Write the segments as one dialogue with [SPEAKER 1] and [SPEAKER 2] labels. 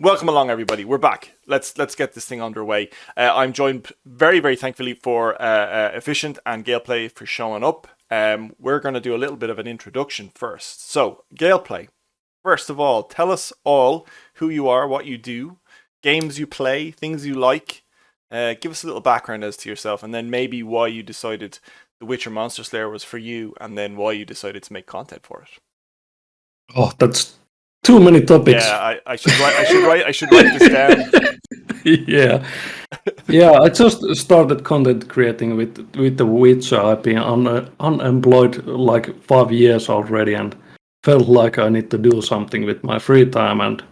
[SPEAKER 1] Welcome along, everybody. We're back. Let's get this thing underway. I'm joined very, very thankfully for Efficient and Gameplay for showing up. We're going to do a little bit of an introduction first. So, Gameplay, first of all, tell us all who you are, what you do, games you play, things you like. Give us a little background as to yourself, and then maybe why you decided The Witcher Monster Slayer was for you, and then why you decided to make content for it.
[SPEAKER 2] Oh, that's too many topics.
[SPEAKER 1] Yeah, I should write. I should write this down.
[SPEAKER 2] Yeah, yeah. I just started content creating with The Witcher. I've been unemployed like 5 years already, and felt like I need to do something with my free time. And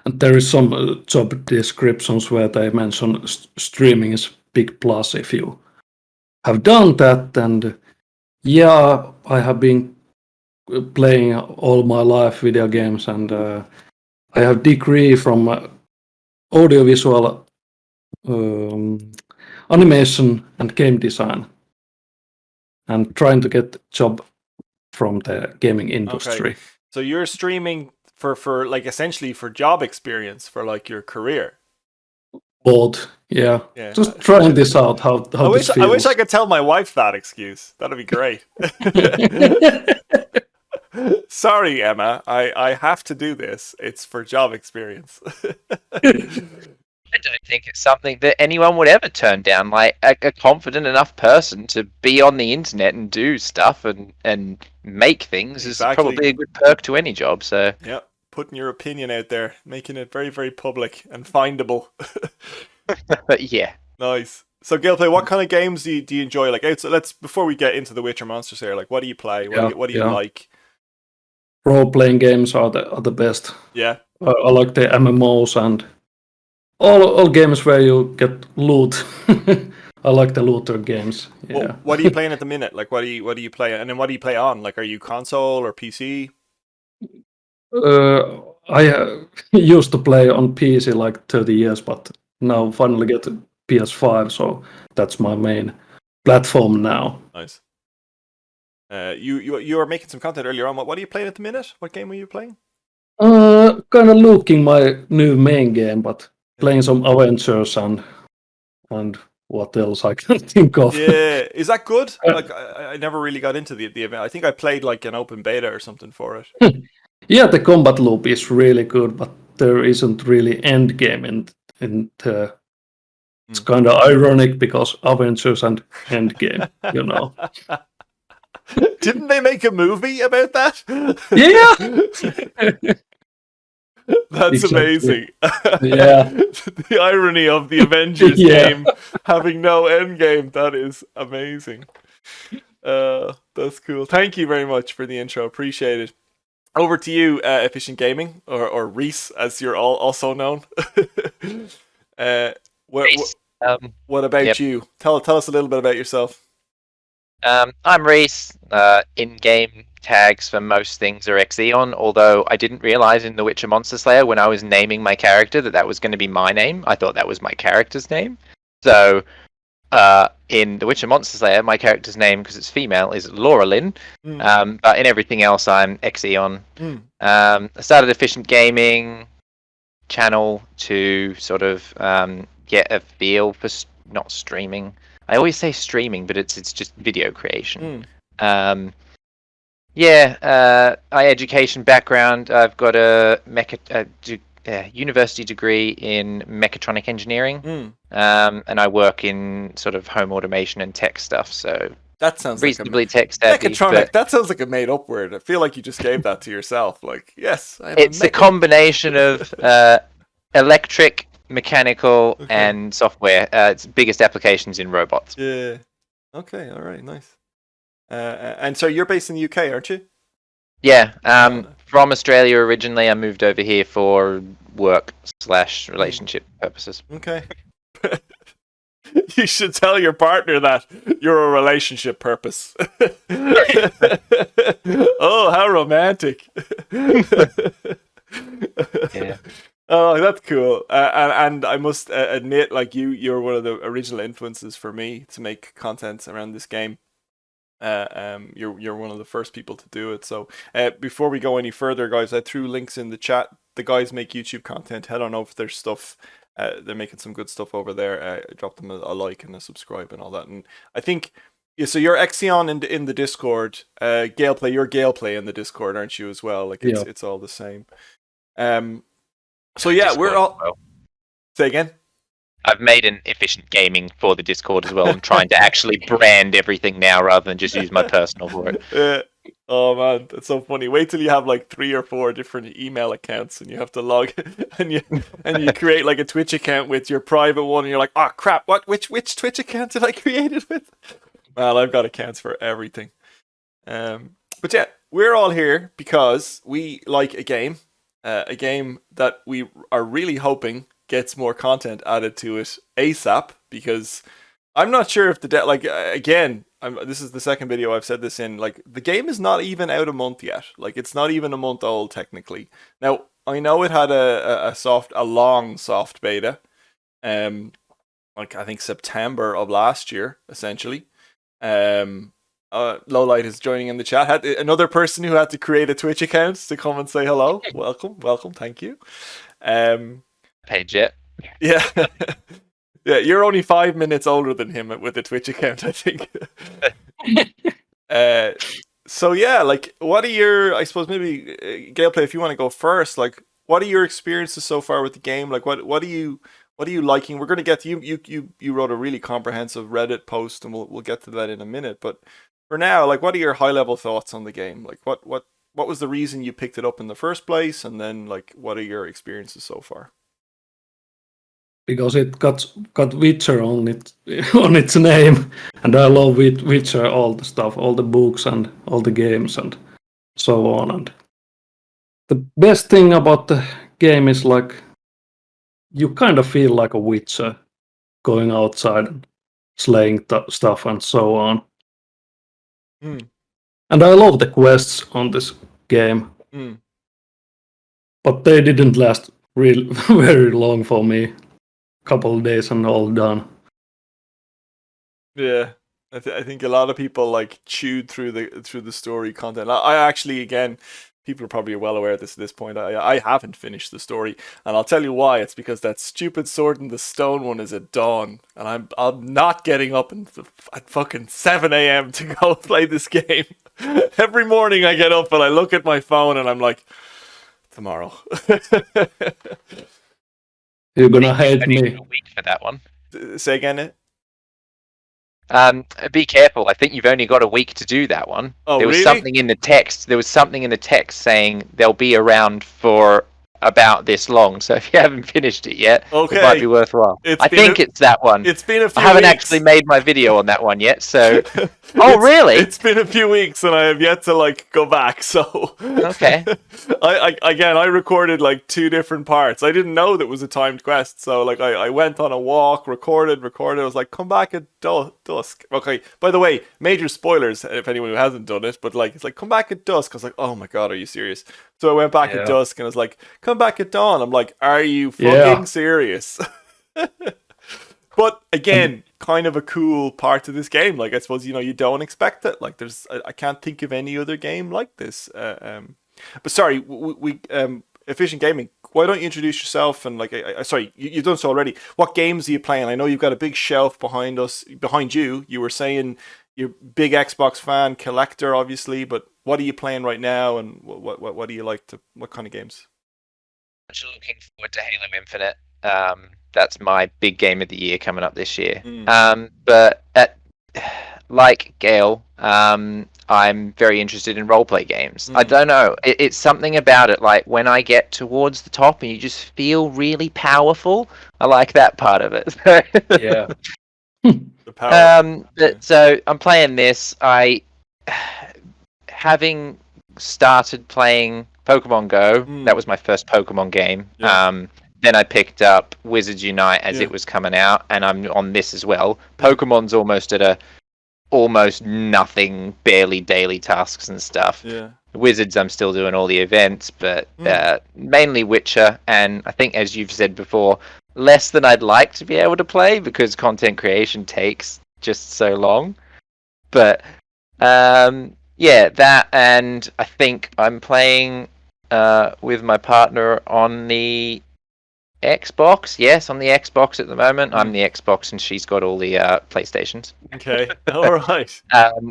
[SPEAKER 2] there is some job descriptions where they mention streaming is big plus if you have done that. And yeah, I have been playing all my life video games, and I have degree from audiovisual animation and game design, and trying to get job from the gaming industry.
[SPEAKER 1] Okay. So you're streaming for like essentially for job experience for like your career.
[SPEAKER 2] Both, yeah.
[SPEAKER 1] Yeah.
[SPEAKER 2] Just trying this out. How this feels.
[SPEAKER 1] I wish I could tell my wife that excuse. That'd be great. Sorry, Emma. I have to do this. It's for job experience.
[SPEAKER 3] I don't think it's something that anyone would ever turn down. Like a confident enough person to be on the internet and do stuff and make things
[SPEAKER 1] Exactly.
[SPEAKER 3] is probably a good perk to any job. So
[SPEAKER 1] yeah, putting your opinion out there, making it very, very public and findable.
[SPEAKER 3] yeah.
[SPEAKER 1] Nice. So, Gameplay, what kind of games do you enjoy? Like, let's before we get into the Witcher Monsters here, like, what do you play? What do you like?
[SPEAKER 2] Role-playing games are the best.
[SPEAKER 1] Yeah.
[SPEAKER 2] I like the MMOs and all games where you get loot. I like the looter games. Yeah.
[SPEAKER 1] Well, what are you playing at the minute? Like, what do you play? And then what do you play on? Like, are you console or PC?
[SPEAKER 2] I used to play on PC like 30 years, but now finally get PS5, so that's my main platform now.
[SPEAKER 1] Nice. You were making some content earlier on. What are you playing at the minute? What game are you playing?
[SPEAKER 2] Kind of looking my new main game, but playing some Avengers and what else I can think of.
[SPEAKER 1] Yeah, is that good? Like I never really got into the event. I think I played like an open beta or something for it.
[SPEAKER 2] Yeah, the combat loop is really good, but there isn't really end game in the. It's kind of ironic because Avengers and Endgame, you know.
[SPEAKER 1] Didn't they make a movie about that?
[SPEAKER 2] Yeah.
[SPEAKER 1] That's
[SPEAKER 2] Exactly.
[SPEAKER 1] Amazing.
[SPEAKER 2] Yeah.
[SPEAKER 1] The irony of the Avengers
[SPEAKER 2] Yeah.
[SPEAKER 1] game having no end game. That is amazing. That's cool. Thank you very much for the intro. Appreciate it. Over to you, Efficient Gaming, or Reese, as you're all also known. What about you? Tell us a little bit about yourself.
[SPEAKER 3] I'm Reese. In-game tags for most things are Xeon, although I didn't realize in The Witcher Monster Slayer when I was naming my character that was going to be my name. I thought that was my character's name. So in The Witcher Monster Slayer, my character's name, because it's female, is Laura Lynn. But in everything else, I'm Xeon. I started Efficient Gaming channel to sort of get a feel for not streaming. I always say streaming, but it's just video creation. I education background. I've got a university degree in mechatronic engineering, and I work in sort of home automation and tech stuff. So
[SPEAKER 1] that sounds
[SPEAKER 3] reasonably tech savvy.
[SPEAKER 1] Mechatronic. That sounds like a made-up word. I feel like you just gave that to yourself. Like, yes,
[SPEAKER 3] it's a combination of electric, mechanical, and software. Its biggest applications in robots.
[SPEAKER 1] Yeah. Okay. All right. Nice. And so you're based in the UK, aren't you?
[SPEAKER 3] Yeah. From Australia originally. I moved over here for work/relationship purposes.
[SPEAKER 1] Okay. You should tell your partner that you're a relationship purpose. Oh, how romantic.
[SPEAKER 3] Yeah.
[SPEAKER 1] Oh, that's cool. And I must admit, like you're one of the original influences for me to make content around this game. You're one of the first people to do it. So before we go any further, guys, I threw links in the chat the guys make YouTube content. Head on over their stuff. They're making some good stuff over there. Drop them a like and a subscribe and all that. And I think, yeah, so you're Exion in the Discord. Galeplay, you're Galeplay in the Discord, aren't you as well? Like it's all the same. So yeah,
[SPEAKER 3] Discord
[SPEAKER 1] we're all.
[SPEAKER 3] as well.
[SPEAKER 1] Say again.
[SPEAKER 3] I've made an efficient gaming for the Discord as well. I'm trying to actually brand everything now rather than just use my personal for it.
[SPEAKER 1] Oh man, that's so funny. Wait till you have like 3 or 4 different email accounts and you have to log and you create like a Twitch account with your private one and you're like, oh crap, which Twitch account did I create it with? Well, I've got accounts for everything. But yeah, we're all here because we like a game that we are really hoping gets more content added to it ASAP, because I'm not sure if this is the second video I've said this in, like the game is not even out a month yet. Like it's not even a month old technically. Now, I know it had a long soft beta, like I think September of last year, essentially. Lowlight is joining in the chat. Had another person who had to create a Twitch account to come and say hello. Welcome, thank you.
[SPEAKER 3] Page it.
[SPEAKER 1] Yeah. Yeah, you're only 5 minutes older than him with a Twitch account, I think. So yeah, like, what are your? I suppose maybe Galeplay, if you want to go first, like, what are your experiences so far with the game? Like, what are you liking? We're going to get to you wrote a really comprehensive Reddit post, and we'll get to that in a minute. But for now, like, what are your high level thoughts on the game? Like, what was the reason you picked it up in the first place, and then like, what are your experiences so far?
[SPEAKER 2] Because it got Witcher on its name, and I love Witcher, all the stuff, all the books and all the games and so on. And the best thing about the game is like you kind of feel like a Witcher going outside and slaying stuff and so on. And I love the quests on this game, but they didn't last really very long for me. Couple of days and all done.
[SPEAKER 1] Yeah, I think a lot of people like chewed through the story content. I actually, again, people are probably well aware of this at this point. I haven't finished the story, and I'll tell you why. It's because that stupid Sword in the Stone one is at dawn, and I'm not getting up at fucking 7 a.m. to go play this game. Every morning I get up and I look at my phone and I'm like, tomorrow.
[SPEAKER 2] You're gonna hate me.
[SPEAKER 3] A week for that one.
[SPEAKER 1] Say again.
[SPEAKER 3] Be careful. I think you've only got a week to do that one.
[SPEAKER 1] Oh,
[SPEAKER 3] there was
[SPEAKER 1] really?
[SPEAKER 3] something in the text. There was something in the text saying they'll be around for about this long. So if you haven't finished it yet,
[SPEAKER 1] okay,
[SPEAKER 3] it might be worthwhile. I think it's that one.
[SPEAKER 1] It's been a few
[SPEAKER 3] I haven't
[SPEAKER 1] weeks.
[SPEAKER 3] actually made my video on that one yet. So, really?
[SPEAKER 1] It's been a few weeks, and I have yet to like go back. So
[SPEAKER 3] okay.
[SPEAKER 1] I recorded like 2 different parts. I didn't know that was a timed quest. So like I went on a walk, recorded. I was like, come back at dusk. Okay. By the way, major spoilers if anyone who hasn't done it, but like it's like come back at dusk. I was like, oh my god, are you serious? So I went back at dusk and I was like, come back at dawn. I'm like, are you fucking serious? But again, kind of a cool part of this game. Like, I suppose, you don't expect it. Like, I can't think of any other game like this. But sorry, we Efficient Gaming, why don't you introduce yourself? And like, sorry, you've done so already. What games are you playing? I know you've got a big shelf behind you. You were saying you're a big Xbox fan, collector, obviously, but what are you playing right now? And what do you like what kind of games?
[SPEAKER 3] I'm looking forward to Halo Infinite. That's my big game of the year coming up this year. But like Gale, I'm very interested in roleplay games. I don't know. It's something about it. Like when I get towards the top and you just feel really powerful, I like that part of it.
[SPEAKER 2] Yeah.
[SPEAKER 1] The power.
[SPEAKER 3] So I'm playing this. Having started playing Pokemon Go, that was my first Pokemon game.
[SPEAKER 1] Yeah.
[SPEAKER 3] Then I picked up Wizards Unite as it was coming out, and I'm on this as well. Pokemon's almost at almost nothing, barely daily tasks and stuff.
[SPEAKER 1] Yeah.
[SPEAKER 3] Wizards, I'm still doing all the events, but mainly Witcher, and I think, as you've said before, less than I'd like to be able to play because content creation takes just so long. But yeah, that, and I think I'm playing with my partner on the Xbox. Yes, on the Xbox at the moment. I'm the Xbox, and she's got all the PlayStations.
[SPEAKER 1] Okay, all right.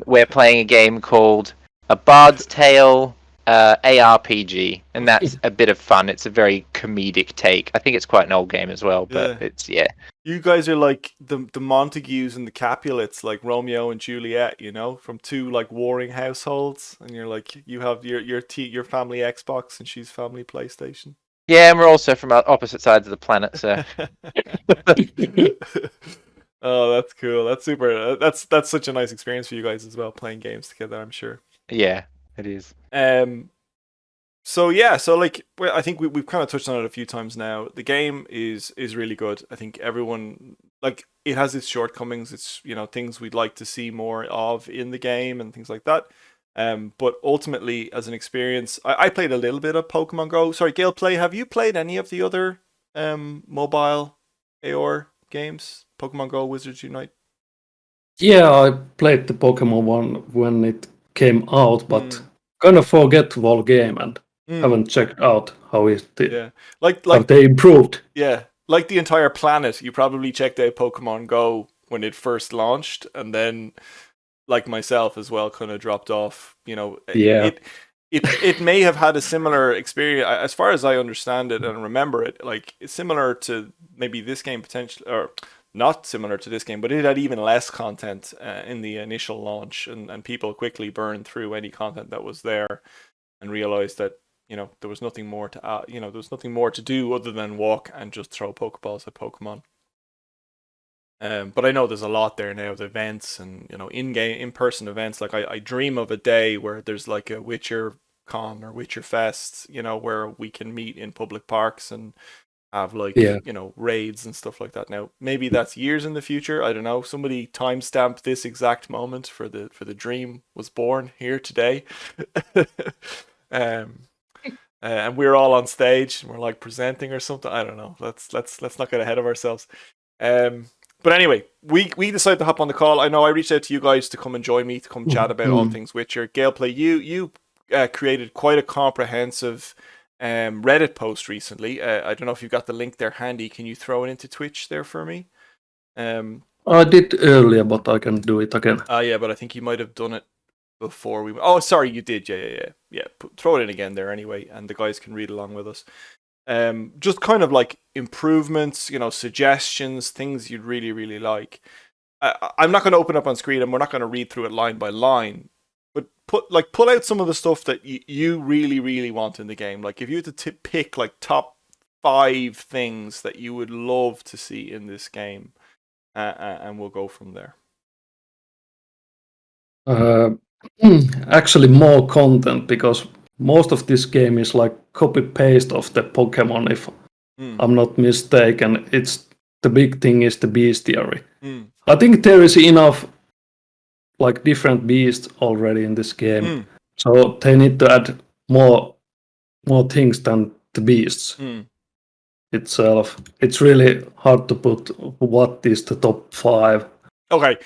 [SPEAKER 3] We're playing a game called A Bard's Tale ARPG, and that's a bit of fun. It's a very comedic take. I think it's quite an old game as well, but
[SPEAKER 1] Yeah. You guys are like the Montagues and the Capulets, like Romeo and Juliet, you know, from two like warring households, and you're like you have your family Xbox and she's family PlayStation.
[SPEAKER 3] Yeah, and we're also from opposite sides of the planet, so.
[SPEAKER 1] Oh, that's cool. That's super. That's such a nice experience for you guys as well, playing games together, I'm sure.
[SPEAKER 3] Yeah, it is.
[SPEAKER 1] So yeah, so like I think we've kind of touched on it a few times now. The game is really good. I think everyone, like, it has its shortcomings. It's, you know, things we'd like to see more of in the game and things like that. But ultimately, as an experience, I played a little bit of Pokemon Go. Sorry, Gale, have you played any of the other mobile AR games? Pokemon Go, Wizards Unite?
[SPEAKER 2] Yeah, I played the Pokemon one when it came out, but kind of forgetful game and haven't checked out how it did.
[SPEAKER 1] Yeah,
[SPEAKER 2] how they improved.
[SPEAKER 1] Yeah, like the entire planet, you probably checked out Pokemon Go when it first launched, and then, like myself as well, kind of dropped off. You know,
[SPEAKER 2] Yeah.
[SPEAKER 1] It may have had a similar experience, as far as I understand it and remember it. Like, it's similar to maybe this game potentially, or not similar to this game, but it had even less content in the initial launch, and people quickly burned through any content that was there, and realized that, you know, there was nothing more to there was nothing more to do other than walk and just throw Pokeballs at Pokemon. But I know there's a lot there now, the events and, you know, in-person events. Like, I dream of a day where there's like a Witcher Con or Witcher Fest, you know, where we can meet in public parks and have like, you know, raids and stuff like that. Now, maybe that's years in the future. I don't know. Somebody timestamped this exact moment for the dream was born here today. And we're all on stage and we're like presenting or something. I don't know. Let's not get ahead of ourselves. But anyway, we decided to hop on the call. I know I reached out to you guys to come and join me, to come chat about all things Witcher. Gameplay, you created quite a comprehensive Reddit post recently. I don't know if you've got the link there handy. Can you throw it into Twitch there for me?
[SPEAKER 2] I did earlier, but I can do it again.
[SPEAKER 1] Yeah, but I think you might have done it before we. Oh, sorry, you did. Yeah. Throw it in again there anyway, and the guys can read along with us. Just kind of like improvements, you know, suggestions, things you'd really, really like. I'm not going to open up on screen, and we're not going to read through it line by line, but pull out some of the stuff that you really, really want in the game. Like, if you had to pick like top 5 things that you would love to see in this game, and we'll go from there.
[SPEAKER 2] Actually, more content, because most of this game is like copy paste of the Pokemon, if I'm not mistaken. It's the big thing is the bestiary. I think there is enough like different beasts already in this game, so they need to add more things than the beasts itself. It's really hard to put what is the top 5.
[SPEAKER 1] Okay,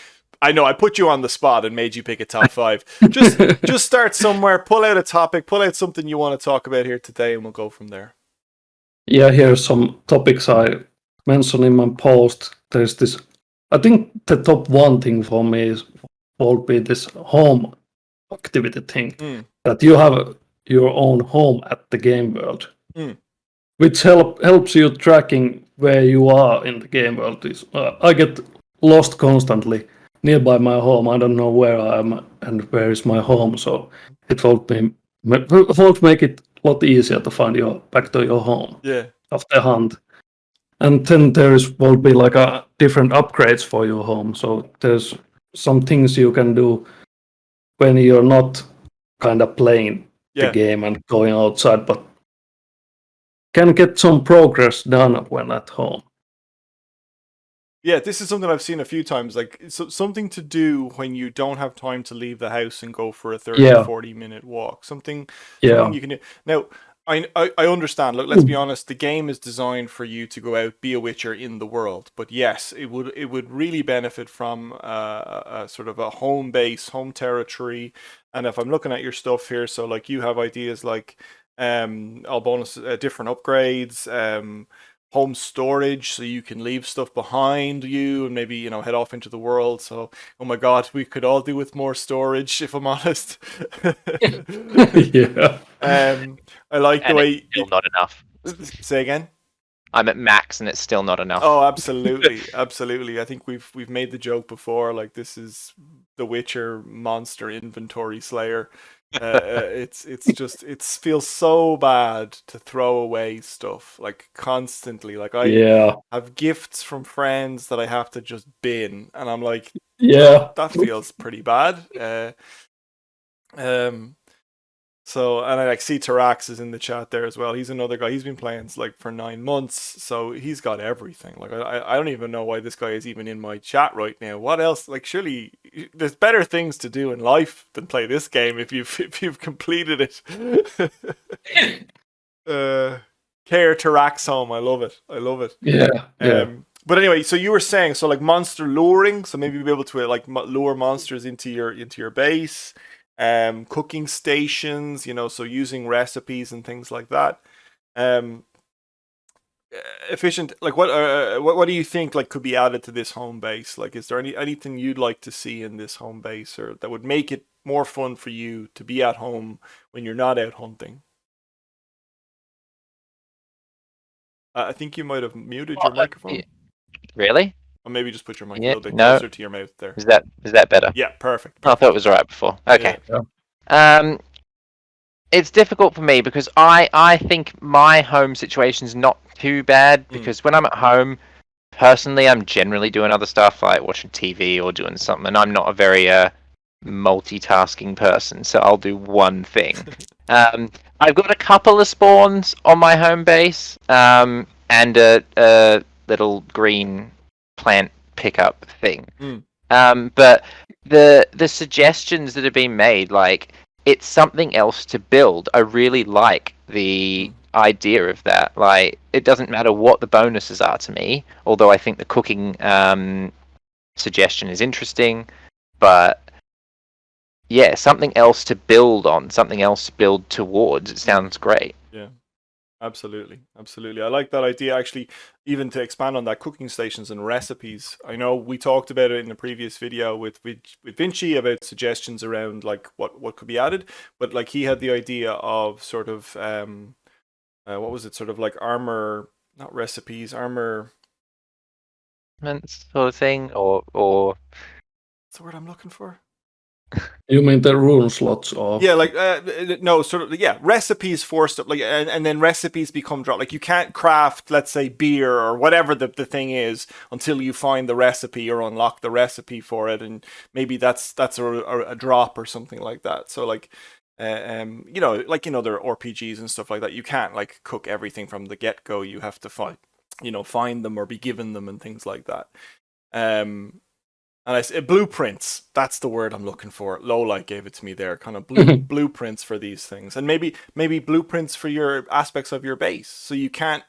[SPEAKER 1] I know I put you on the spot and made you pick a top 5. Just start somewhere, pull out a topic, pull out something you want to talk about here today, and we'll go from there.
[SPEAKER 2] Yeah, here's some topics I mentioned in my post. There's this. I think the top 1 thing for me will be this home activity thing, that you have your own home at the game world, which helps you tracking where you are in the game world. I get lost constantly nearby my home. I don't know where I am and where is my home, so it will make it a lot easier to find back to your home after hunt. And then will be like a different upgrades for your home. So there's some things you can do when you're not kind of playing the game and going outside, but can get some progress done when at home.
[SPEAKER 1] Yeah, this is something I've seen a few times. Like, something to do when you don't have time to leave the house and go for a 30, 40-minute walk. Something you can do. Now, I understand. Look, let's be honest. The game is designed for you to go out, be a Witcher in the world. But yes, it would really benefit from a sort of a home base, home territory. And if I'm looking at your stuff here, so like you have ideas like all bonus, different upgrades, home storage, so you can leave stuff behind you and maybe head off into the world. So, oh my god, we could all do with more storage, if I'm honest.
[SPEAKER 2] Yeah.
[SPEAKER 1] I like the
[SPEAKER 3] And
[SPEAKER 1] way.
[SPEAKER 3] it's still not enough.
[SPEAKER 1] Say again.
[SPEAKER 3] I'm at max, and it's still not enough.
[SPEAKER 1] Oh, absolutely, absolutely. I think we've made the joke before. Like, this is the Witcher monster inventory slayer. It's just it feels so bad to throw away stuff like constantly. Like, I have gifts from friends that I have to just bin, and I'm like, that feels pretty bad. So, and I like see Tarax is in the chat there as well. He's another guy. He's been playing like for 9 months, so he's got everything. Like, I don't even know why this guy is even in my chat right now. What else? Like, surely there's better things to do in life than play this game if you've completed it. Care Tarax home. I love it.
[SPEAKER 2] Yeah.
[SPEAKER 1] But anyway, so you were saying, so like monster luring, so maybe you'll be able to like lure monsters into your base. Cooking stations, so using recipes and things like that. Efficient. Like, what do you think like could be added to this home base? Like, is there anything you'd like to see in this home base, or that would make it more fun for you to be at home when you're not out hunting? I think you might have muted your microphone.
[SPEAKER 3] Really?
[SPEAKER 1] Or maybe just put your mic a little bit
[SPEAKER 3] no.
[SPEAKER 1] closer to your mouth there.
[SPEAKER 3] Is that better?
[SPEAKER 1] Yeah, perfect.
[SPEAKER 3] I thought it was alright before. Okay.
[SPEAKER 2] Yeah.
[SPEAKER 3] It's difficult for me because I think my home situation's not too bad, because when I'm at home, personally, I'm generally doing other stuff like watching TV or doing something, and I'm not a very multitasking person, so I'll do one thing. I've got a couple of spawns on my home base, and a little green plant pickup thing. But the suggestions that have been made, like, it's something else to build. I really like the idea of that. Like, it doesn't matter what the bonuses are to me, although I think the cooking suggestion is interesting. But yeah, something else to build on, something else to build towards. It sounds great.
[SPEAKER 1] Yeah. Absolutely. I like that idea, actually, even to expand on that, cooking stations and recipes. I know we talked about it in the previous video with Vinci about suggestions around like what could be added, but like he had the idea of sort of what was it, sort of like armor, not recipes, armor
[SPEAKER 3] Sort of thing, or
[SPEAKER 1] what's the word I'm looking for?
[SPEAKER 2] You mean the rune slots? Or
[SPEAKER 1] Yeah, like no, sort of, yeah, recipes for stuff, like, and then recipes become drop. Like, you can't craft, let's say, beer or whatever the thing is until you find the recipe or unlock the recipe for it, and maybe that's a drop or something like that. So like, like there are RPGs and stuff like that. You can't like cook everything from the get go. You have to find them or be given them and things like that. And blueprints, that's the word I'm looking for. Lowlight gave it to me there. Kind of blueprints for these things. And maybe blueprints for your aspects of your base. So you can't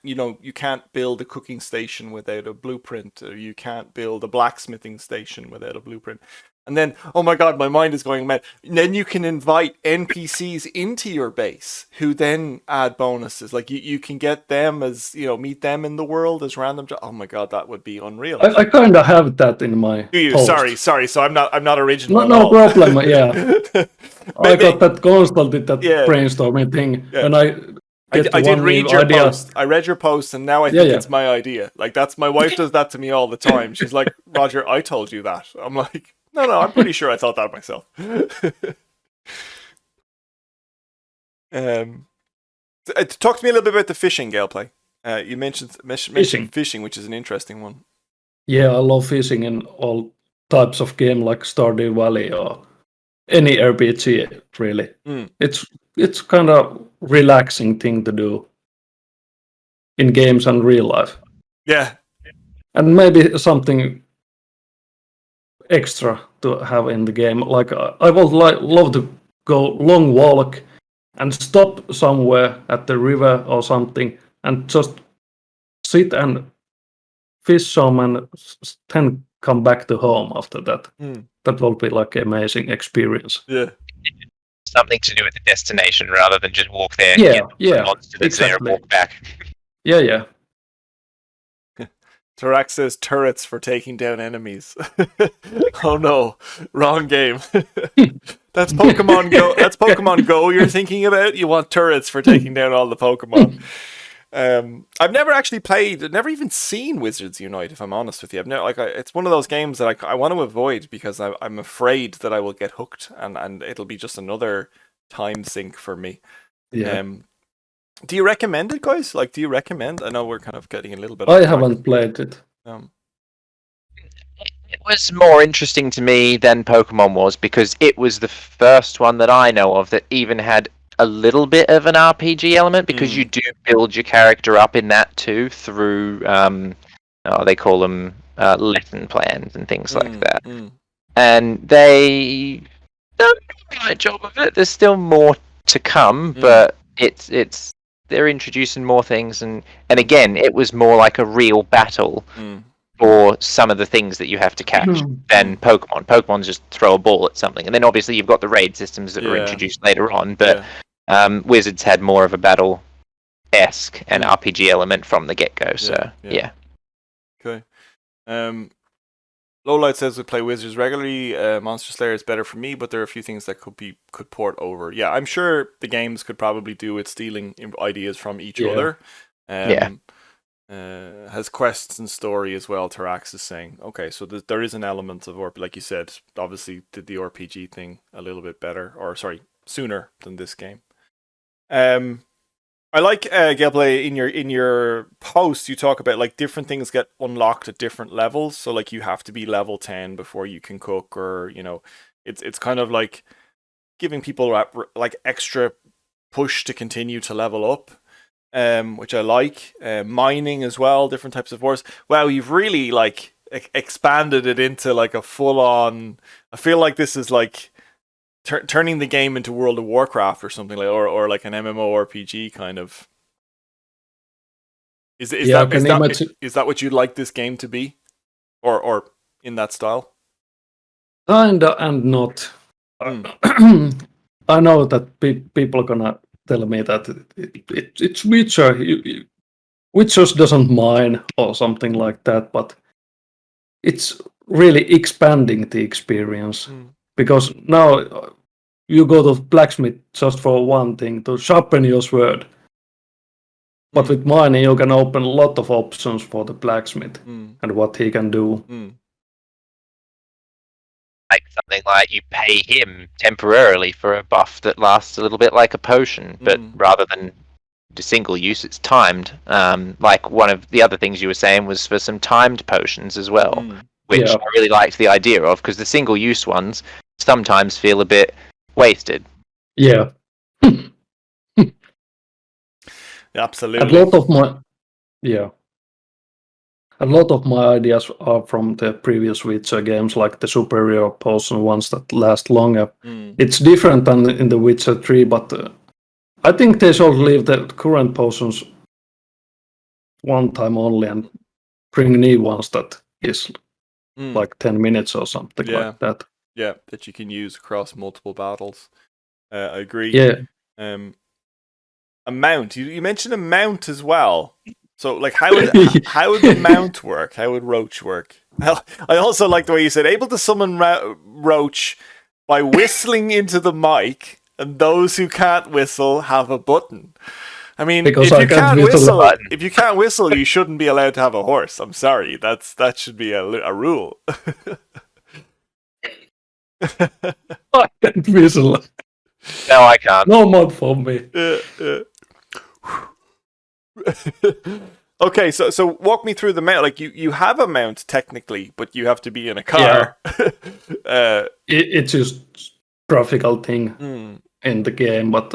[SPEAKER 1] build a cooking station without a blueprint, or you can't build a blacksmithing station without a blueprint. And then, oh my god, my mind is going mad. And then you can invite NPCs into your base who then add bonuses. Like, you can get them as, meet them in the world as random. Oh my god, that would be unreal.
[SPEAKER 2] I kind of have that in my post.
[SPEAKER 1] Sorry. So I'm not original.
[SPEAKER 2] No problem. Yeah, I got that constantly, that brainstorming thing, and I
[SPEAKER 1] did read your post. I read your post, and now I think it's my idea. Like, that's my wife does that to me all the time. She's like, Roger, I told you that. I'm like, no, I'm pretty sure I thought that myself. Talk to me a little bit about the fishing gameplay. You mentioned fishing, which is an interesting one.
[SPEAKER 2] Yeah, I love fishing in all types of game, like Stardew Valley or any RPG. Really, it's kind of relaxing thing to do in games and real life.
[SPEAKER 1] Yeah,
[SPEAKER 2] and maybe something extra to have in the game. Like, I would love to go long walk and stop somewhere at the river or something and just sit and fish some and then come back to home after that. That will be like an amazing experience.
[SPEAKER 1] Yeah.
[SPEAKER 3] something to do with the destination rather than just walk there,
[SPEAKER 2] Yeah,
[SPEAKER 3] get the
[SPEAKER 2] yeah,
[SPEAKER 3] monster that's there, and
[SPEAKER 2] exactly.
[SPEAKER 3] walk back.
[SPEAKER 2] Yeah.
[SPEAKER 1] Tarak says turrets for taking down enemies. Oh no, wrong game. That's Pokemon Go. That's Pokemon Go you're thinking about. You want turrets for taking down all the Pokemon. I've never actually played, never even seen Wizards Unite. If I'm honest with you, I've never it's one of those games that I want to avoid because I'm afraid that I will get hooked and it'll be just another time sink for me.
[SPEAKER 2] Yeah.
[SPEAKER 1] Do you recommend it, guys? Like, do you recommend? I know we're kind of getting a little bit.
[SPEAKER 2] I haven't played it.
[SPEAKER 3] It was more interesting to me than Pokemon was because it was the first one that I know of that even had a little bit of an RPG element because you do build your character up in that too through they call them lesson plans and things like that. And they done a right job of it. There's still more to come, but it's they're introducing more things and again it was more like a real battle for some of the things that you have to catch than Pokemon. Pokemon's just throw a ball at something, and then obviously you've got the raid systems that were introduced later on. But Wizards had more of a battle-esque and RPG element from the get-go. So yeah.
[SPEAKER 1] Okay. Lowlight says we play Wizards regularly. Monster Slayer is better for me, but there are a few things that could port over. Yeah, I'm sure the games could probably do with stealing ideas from each other. Has quests and story as well. Tarax is saying, okay, so there is an element of like you said, obviously did the RPG thing a little bit better, or sorry, sooner than this game. I like gameplay in your post. You talk about like different things get unlocked at different levels. So like you have to be level 10 before you can cook, or it's kind of like giving people like extra push to continue to level up, which I like. Mining as well, different types of ores. Wow, you've really like expanded it into like a full on. I feel like this is like turning the game into World of Warcraft or something like, or like an MMORPG kind of. Is that what you'd like this game to be, or in that style?
[SPEAKER 2] Kinda and not. I know that people are gonna tell me that it's Witcher. Witcher doesn't mine or something like that, but it's really expanding the experience. Because now you go to blacksmith just for one thing, to sharpen your sword. But with mining, you can open a lot of options for the blacksmith and what he can do.
[SPEAKER 3] Like something like you pay him temporarily for a buff that lasts a little bit like a potion, but rather than the single use, it's timed. Like one of the other things you were saying was for some timed potions as well. Which I really liked the idea of, because the single-use ones sometimes feel a bit wasted.
[SPEAKER 2] Yeah.
[SPEAKER 1] Absolutely.
[SPEAKER 2] A lot of my ideas are from the previous Witcher games, like the superior potion ones that last longer. It's different than in the Witcher 3, but I think they should leave the current potions one time only and bring new ones that is like 10 minutes or something like that.
[SPEAKER 1] Yeah, that you can use across multiple battles. I agree.
[SPEAKER 2] Yeah.
[SPEAKER 1] A mount. You mentioned a mount as well. So, like, how would the mount work? How would Roach work? I also like the way you said, able to summon Roach by whistling into the mic, and those who can't whistle have a button. I mean, if you can't whistle, you shouldn't be allowed to have a horse. I'm sorry, that should be a rule.
[SPEAKER 2] I can't whistle.
[SPEAKER 3] No, I can't.
[SPEAKER 2] No mod for me.
[SPEAKER 1] Okay, so walk me through the mount. Like you have a mount technically, but you have to be in a car.
[SPEAKER 2] It's just graphical thing in the game, but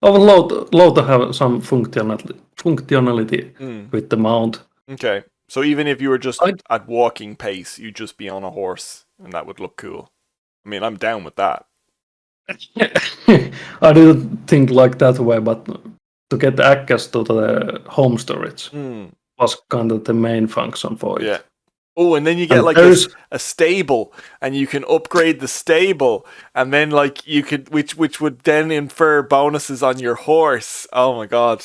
[SPEAKER 2] I would love to have some functionality with the mount.
[SPEAKER 1] Okay, so even if you were just at walking pace, you'd just be on a horse, and that would look cool. I mean, I'm down with that.
[SPEAKER 2] I didn't think like that way, but to get access to the home storage was kind of the main function for it.
[SPEAKER 1] Yeah, Oh, and then you get
[SPEAKER 2] And
[SPEAKER 1] like
[SPEAKER 2] there's
[SPEAKER 1] a stable, and you can upgrade the stable, and then like you could, which would then infer bonuses on your horse. Oh my god!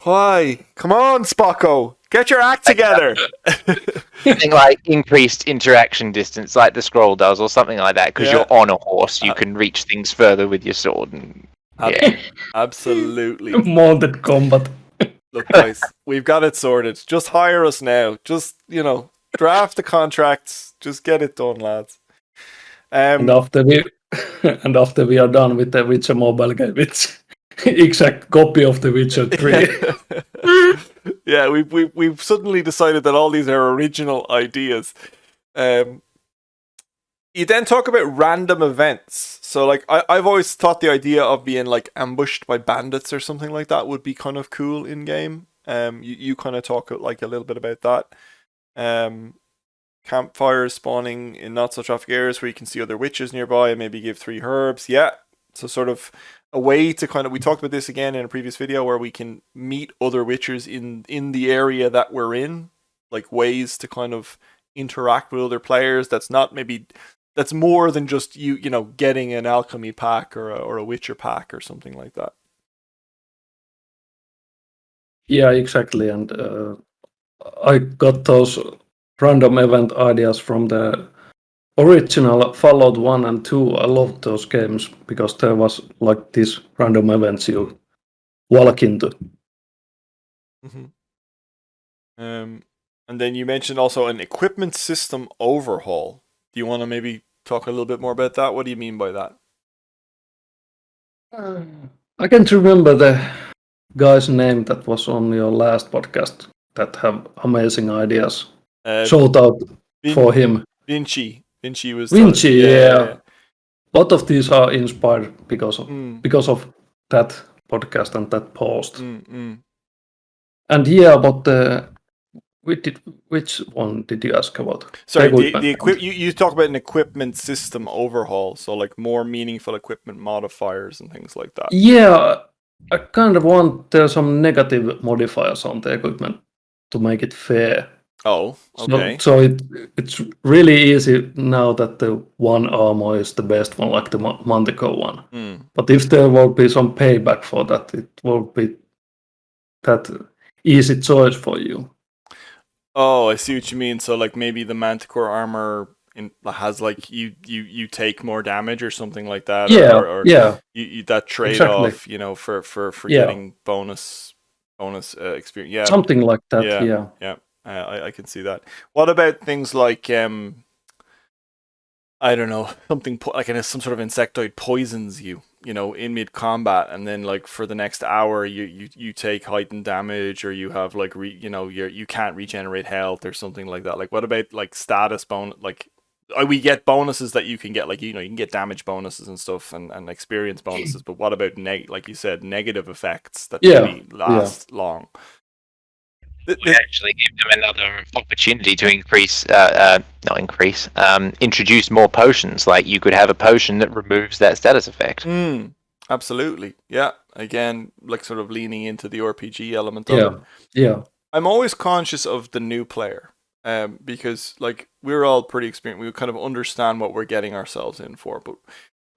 [SPEAKER 1] Why? Come on, Spocko, get your act
[SPEAKER 3] Like,
[SPEAKER 1] together.
[SPEAKER 3] something like increased interaction distance, like the scroll does, or something like that. Because
[SPEAKER 1] Yeah.
[SPEAKER 3] you're on a horse, you
[SPEAKER 1] Uh,
[SPEAKER 3] can reach things further with your sword. And
[SPEAKER 1] Ab-
[SPEAKER 3] yeah,
[SPEAKER 1] Absolutely.
[SPEAKER 2] mounted combat.
[SPEAKER 1] Look, guys, we've got it sorted. Just hire us now. Just draft the contracts. Just get it done, lads.
[SPEAKER 2] And after we are done with the Witcher mobile game, it's exact copy of the Witcher 3.
[SPEAKER 1] Yeah, we've suddenly decided that all these are original ideas. You then talk about random events. So like I've always thought the idea of being like ambushed by bandits or something like that would be kind of cool in game. You kind of talk like a little bit about that. Campfires spawning in not so traffic areas where you can see other witches nearby and maybe give 3 herbs. Yeah. So sort of a way to kind of, we talked about this again in a previous video where we can meet other witchers in the area that we're in, like ways to kind of interact with other players. That's more than just you getting an alchemy pack or a witcher pack or something like that.
[SPEAKER 2] Yeah, exactly. And I got those random event ideas from the original Fallout 1 and 2. I loved those games because there was like these random events you walk into.
[SPEAKER 1] Mm-hmm. And then you mentioned also an equipment system overhaul. Do you want to maybe talk a little bit more about that? What do you mean by that?
[SPEAKER 2] I can't remember the guy's name that was on your last podcast that have amazing ideas. Shout out for him.
[SPEAKER 1] Vinci was
[SPEAKER 2] Vinci, yeah. A lot of these are inspired because of that podcast and that post. And yeah, but which one did you ask about?
[SPEAKER 1] Sorry, you talk about an equipment system overhaul, so like more meaningful equipment modifiers and things like that.
[SPEAKER 2] Yeah, I kind of want there some negative modifiers on the equipment to make it fair.
[SPEAKER 1] Oh, okay.
[SPEAKER 2] So it's really easy now that the one armor is the best one, like the Manticore one. But if there will be some payback for that, it will be that easy choice for you.
[SPEAKER 1] Oh, I see what you mean. So like maybe the Manticore armor has like you take more damage or something like that. Or you that trade off, for getting bonus experience. Yeah,
[SPEAKER 2] something like that. Yeah.
[SPEAKER 1] I can see that. What about things like I don't know, something like some sort of insectoid poisons you, in mid combat, and then like for the next hour you take heightened damage, or you have like you can't regenerate health or something like that. Like what about like status bonus? Like we get bonuses that you can get, like you can get damage bonuses and stuff and experience bonuses. But what about like you said, negative effects that maybe last long?
[SPEAKER 3] We actually give them another opportunity to introduce more potions. Like you could have a potion that removes that status effect.
[SPEAKER 1] Absolutely. Yeah. Again, like sort of leaning into the RPG element of it.
[SPEAKER 2] Yeah.
[SPEAKER 1] I'm always conscious of the new player, because like we're all pretty experienced. We kind of understand what we're getting ourselves in for, but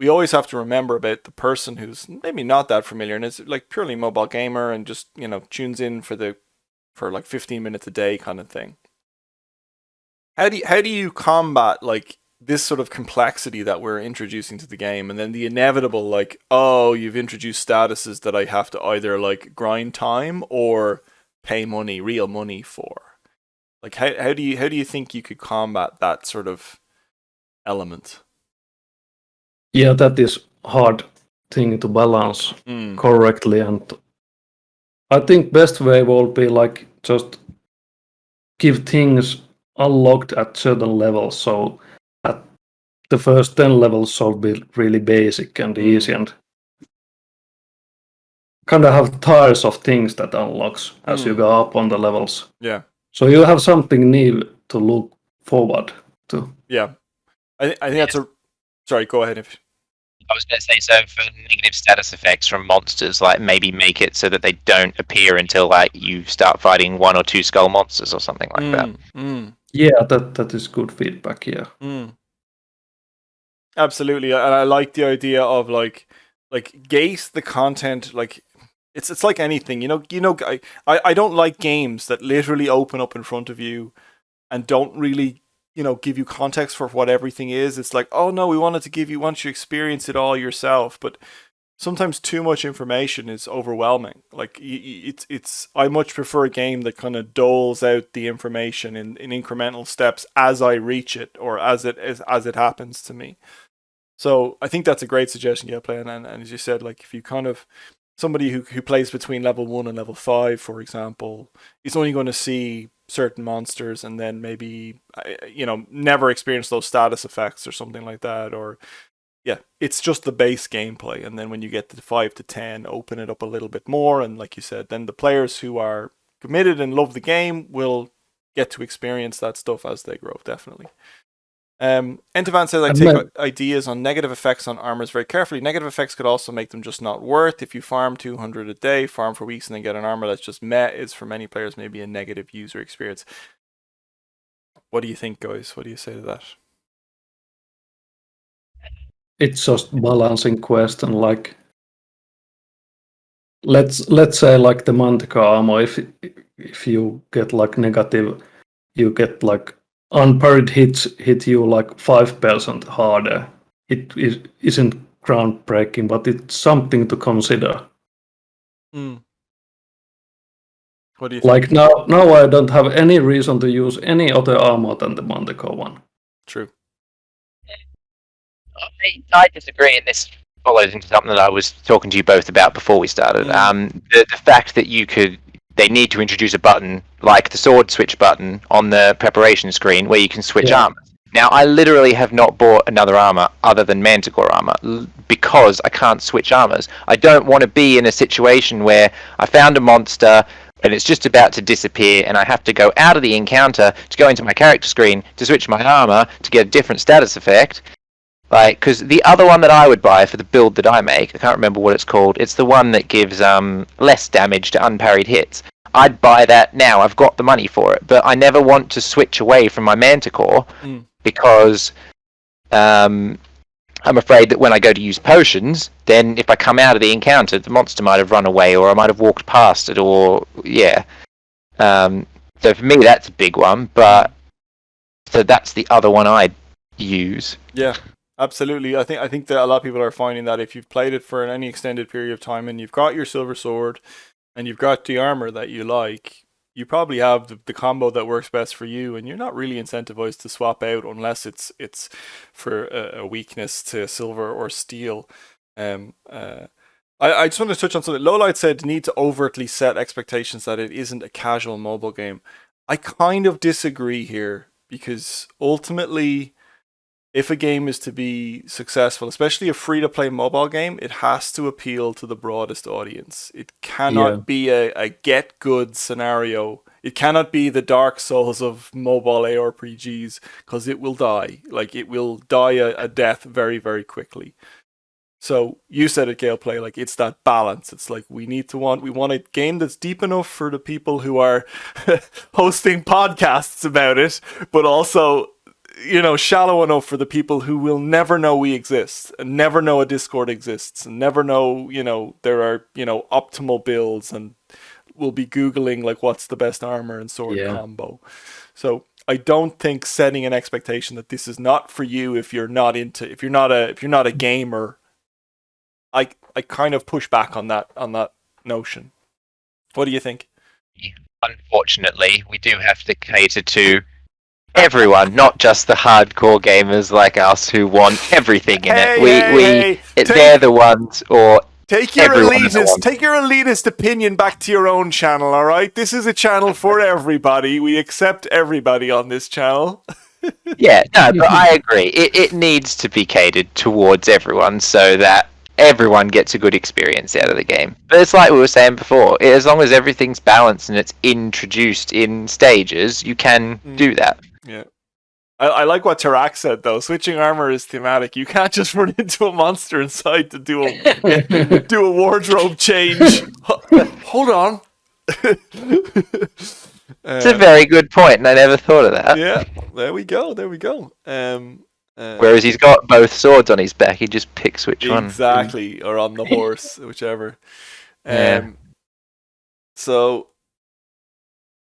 [SPEAKER 1] we always have to remember about the person who's maybe not that familiar and is like purely mobile gamer and just tunes in for like 15 minutes a day kind of thing. How do you combat like this sort of complexity that we're introducing to the game, and then the inevitable like, oh, you've introduced statuses that I have to either like grind time or pay money, real money for? Like how do you think you could combat that sort of element?
[SPEAKER 2] Yeah, that is hard thing to balance correctly, and I think best way will be like just give things unlocked at certain levels. So at the first 10 levels should be really basic and easy, and kind of have tiers of things that unlocks as you go up on the levels.
[SPEAKER 1] Yeah.
[SPEAKER 2] So you have something new to look forward to.
[SPEAKER 1] Yeah. I think that's sorry, go ahead.
[SPEAKER 3] I was going to say, so for negative status effects from monsters, like maybe make it so that they don't appear until like you start fighting 1 or 2 skull monsters or something like that.
[SPEAKER 2] Yeah, that is good feedback. Yeah.
[SPEAKER 1] Absolutely, and I like the idea of like gate the content. Like it's like anything, I don't like games that literally open up in front of you and don't really give you context for what everything is. It's like, oh no, we wanted to give you once you experience it all yourself, but sometimes too much information is overwhelming. Like it's I much prefer a game that kind of doles out the information in incremental steps as I reach it or as it happens to me. So I think that's a great suggestion, Gameplay. And as you said, like if you kind of somebody who plays between level 1 and level 5, for example, is only going to see certain monsters and then maybe never experience those status effects or something like that. Or yeah, it's just the base gameplay, and then when you get to 5 to 10, open it up a little bit more, and like you said, then the players who are committed and love the game will get to experience that stuff as they grow. Definitely. Entavan says, I take ideas on negative effects on armors very carefully. Negative effects could also make them just not worth. If you farm 200 a day, farm for weeks, and then get an armor that's just meh, is for many players maybe a negative user experience. What do you think, guys? What do you say to that?
[SPEAKER 2] It's just balancing question. Like, let's say like the Mantica armor. If you get like negative, you get like unparried hits hit you like 5% harder. It isn't groundbreaking, but it's something to consider.
[SPEAKER 1] What do you
[SPEAKER 2] Like
[SPEAKER 1] think?
[SPEAKER 2] now I don't have any reason to use any other armor than the Manticore one.
[SPEAKER 1] True.
[SPEAKER 3] I disagree, and this follows into something that I was talking to you both about before we started. The fact that they need to introduce a button like the sword switch button on the preparation screen where you can switch armor. Now, I literally have not bought another armor other than Manticore armor because I can't switch armors. I don't want to be in a situation where I found a monster and it's just about to disappear and I have to go out of the encounter to go into my character screen to switch my armor to get a different status effect. Like, because the other one that I would buy for the build that I make, I can't remember what it's called, it's the one that gives less damage to unparried hits. I'd buy that now, I've got the money for it, but I never want to switch away from my Manticore because I'm afraid that when I go to use potions, then if I come out of the encounter, the monster might have run away or I might have walked past it, or yeah. So for me, that's a big one, but so that's the other one I'd use.
[SPEAKER 1] Yeah. Absolutely. I think that a lot of people are finding that if you've played it for any extended period of time and you've got your silver sword and you've got the armor that you like, you probably have the combo that works best for you, and you're not really incentivized to swap out unless it's for a weakness to silver or steel. I just want to touch on something. Lowlight said need to overtly set expectations that it isn't a casual mobile game. I kind of disagree here because ultimately, if a game is to be successful, especially a free-to-play mobile game, it has to appeal to the broadest audience. It cannot be a get-good scenario. It cannot be the Dark Souls of mobile ARPGs, because it will die. Like, it will die a death very, very quickly. So, you said it, Gameplay, like, it's that balance. It's like, we want a game that's deep enough for the people who are hosting podcasts about it, but also shallow enough for the people who will never know we exist and never know a Discord exists and never know, there are, optimal builds and will be Googling like what's the best armor and sword combo. So I don't think setting an expectation that this is not for you if you're not a gamer, I kind of push back on that notion. What do you think?
[SPEAKER 3] Unfortunately, we do have to cater to everyone, not just the hardcore gamers like us who want everything in it. They're the ones, or
[SPEAKER 1] take your elitist opinion back to your own channel. All right, this is a channel for everybody. We accept everybody on this channel.
[SPEAKER 3] Yeah, no, but I agree. It needs to be catered towards everyone so that everyone gets a good experience out of the game. But it's like we were saying before, as long as everything's balanced and it's introduced in stages, you can do that.
[SPEAKER 1] Yeah. I like what Tarak said, though. Switching armor is thematic. You can't just run into a monster inside to do a wardrobe change. Hold on.
[SPEAKER 3] It's a very good point, and I never thought of that.
[SPEAKER 1] Yeah, there we go.
[SPEAKER 3] Whereas he's got both swords on his back, he just picks which one.
[SPEAKER 1] Exactly, or on the horse, whichever.
[SPEAKER 3] Yeah.
[SPEAKER 1] So,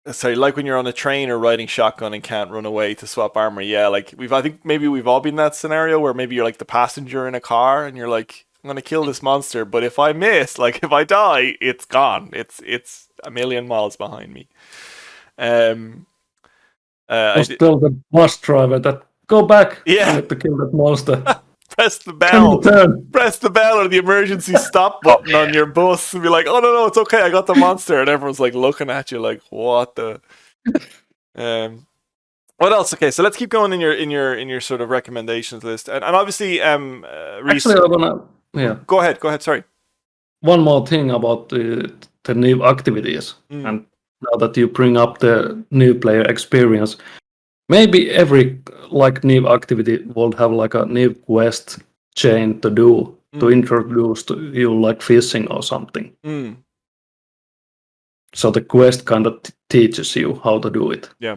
[SPEAKER 1] sorry, like when you're on a train or riding shotgun and can't run away to swap armor. Yeah, like I think maybe we've all been in that scenario where maybe you're like the passenger in a car and you're like, I'm gonna kill this monster, but if I miss, like if I die, it's gone. It's a million miles behind me.
[SPEAKER 2] Just tell the bus driver that go back.
[SPEAKER 1] Yeah.
[SPEAKER 2] I need to kill that monster.
[SPEAKER 1] Press the
[SPEAKER 2] Can you
[SPEAKER 1] bell.
[SPEAKER 2] turn?
[SPEAKER 1] Press the bell or the emergency stop button on your bus and be like, oh no, it's okay, I got the monster, and everyone's like looking at you like, what the what else? Okay, so let's keep going in your sort of recommendations list. And obviously Reese,
[SPEAKER 2] Actually, I
[SPEAKER 1] Go ahead, sorry.
[SPEAKER 2] one more thing about the new activities. And now that you bring up the new player experience, maybe every like new activity will have like a new quest chain to do to introduce to you, like fishing or something. So the quest kind of teaches you how to do it.
[SPEAKER 1] Yeah,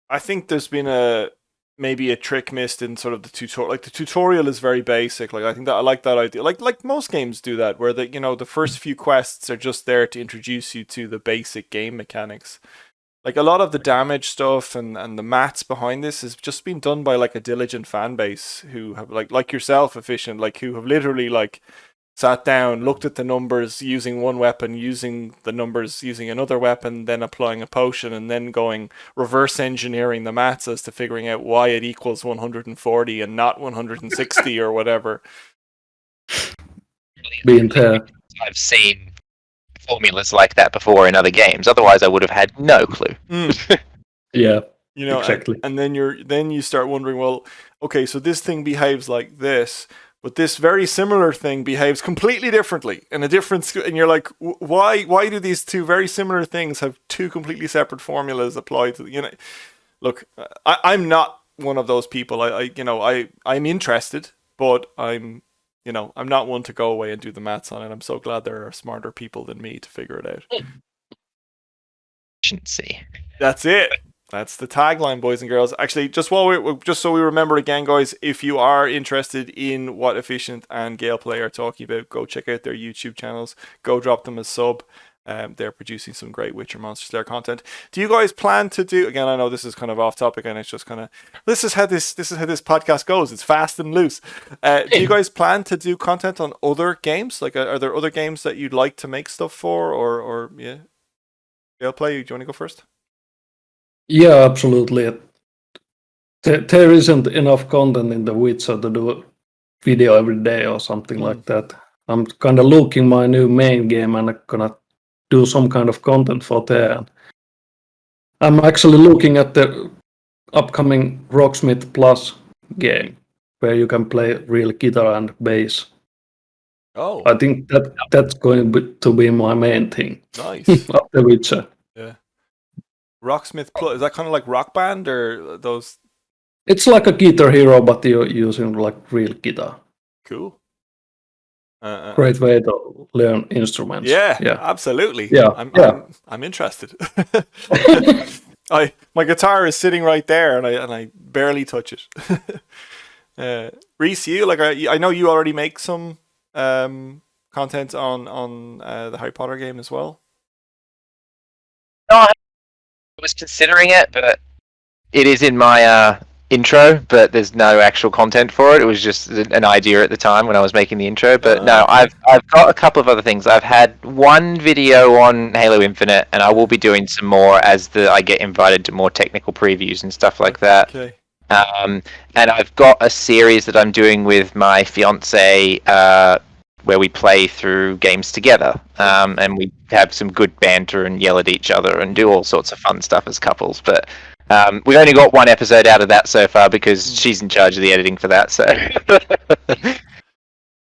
[SPEAKER 1] I think there's been maybe a trick missed in sort of the tutorial. Like the tutorial is very basic. Like I think that I like that idea. Like most games do that, where the first few quests are just there to introduce you to the basic game mechanics. Like a lot of the damage stuff and the maths behind this has just been done by like a diligent fan base who have like yourself, Efficient, like who have literally like sat down, looked at the numbers using one weapon, using the numbers using another weapon, then applying a potion, and then going reverse engineering the maths as to figuring out why it equals 140 and not 160 or whatever.
[SPEAKER 2] Being there.
[SPEAKER 3] I've seen formulas like that before in other games. Otherwise, I would have had no clue.
[SPEAKER 2] Yeah,
[SPEAKER 1] exactly. And then you start wondering, well, okay, so this thing behaves like this, but this very similar thing behaves completely differently in a different. And you're like, why do these two very similar things have two completely separate formulas applied to? Look, I'm not one of those people. I'm interested, but I'm not one to go away and do the maths on it. I'm so glad there are smarter people than me to figure it out.
[SPEAKER 3] Efficiency.
[SPEAKER 1] That's it. That's the tagline, boys and girls. Actually, just so we remember again, guys, if you are interested in what Efficient and Galeplay are talking about, go check out their YouTube channels. Go drop them a sub. They're producing some great Witcher Monster Slayer content. Do you guys plan to do? Again, I know this is kind of off topic, and it's just kind of this is how this podcast goes. It's fast and loose. Do you guys plan to do content on other games? Like, are there other games that you'd like to make stuff for, or yeah? Galeplay, do you want to go first?
[SPEAKER 2] Yeah, absolutely. There isn't enough content in the Witcher to do a video every day or something like that. I'm kind of looking my new main game and I'm gonna do some kind of content for there. I'm actually looking at the upcoming Rocksmith Plus game where you can play real guitar and bass.
[SPEAKER 1] Oh,
[SPEAKER 2] I think that's going to be my main thing.
[SPEAKER 1] Nice.
[SPEAKER 2] Of the Witcher.
[SPEAKER 1] Yeah. Rocksmith Plus, is that kind of like Rock Band or those?
[SPEAKER 2] It's like a Guitar Hero, but you're using like real guitar.
[SPEAKER 1] Cool.
[SPEAKER 2] Great way to learn instruments.
[SPEAKER 1] Yeah, absolutely.
[SPEAKER 2] Yeah,
[SPEAKER 1] I'm interested. My guitar is sitting right there, and I barely touch it. Reese, you I know you already make some content on the Harry Potter game as well.
[SPEAKER 3] No, I was considering it, but it is in my intro, but there's no actual content for it. It was just an idea at the time when I was making the intro. But no, okay. I've got a couple of other things. I've had one video on Halo Infinite, and I will be doing some more as I get invited to more technical previews and stuff like that.
[SPEAKER 1] Okay.
[SPEAKER 3] And I've got a series that I'm doing with my fiance, where we play through games together, and we have some good banter and yell at each other and do all sorts of fun stuff as couples. But we've only got one episode out of that so far because she's in charge of the editing for that. So,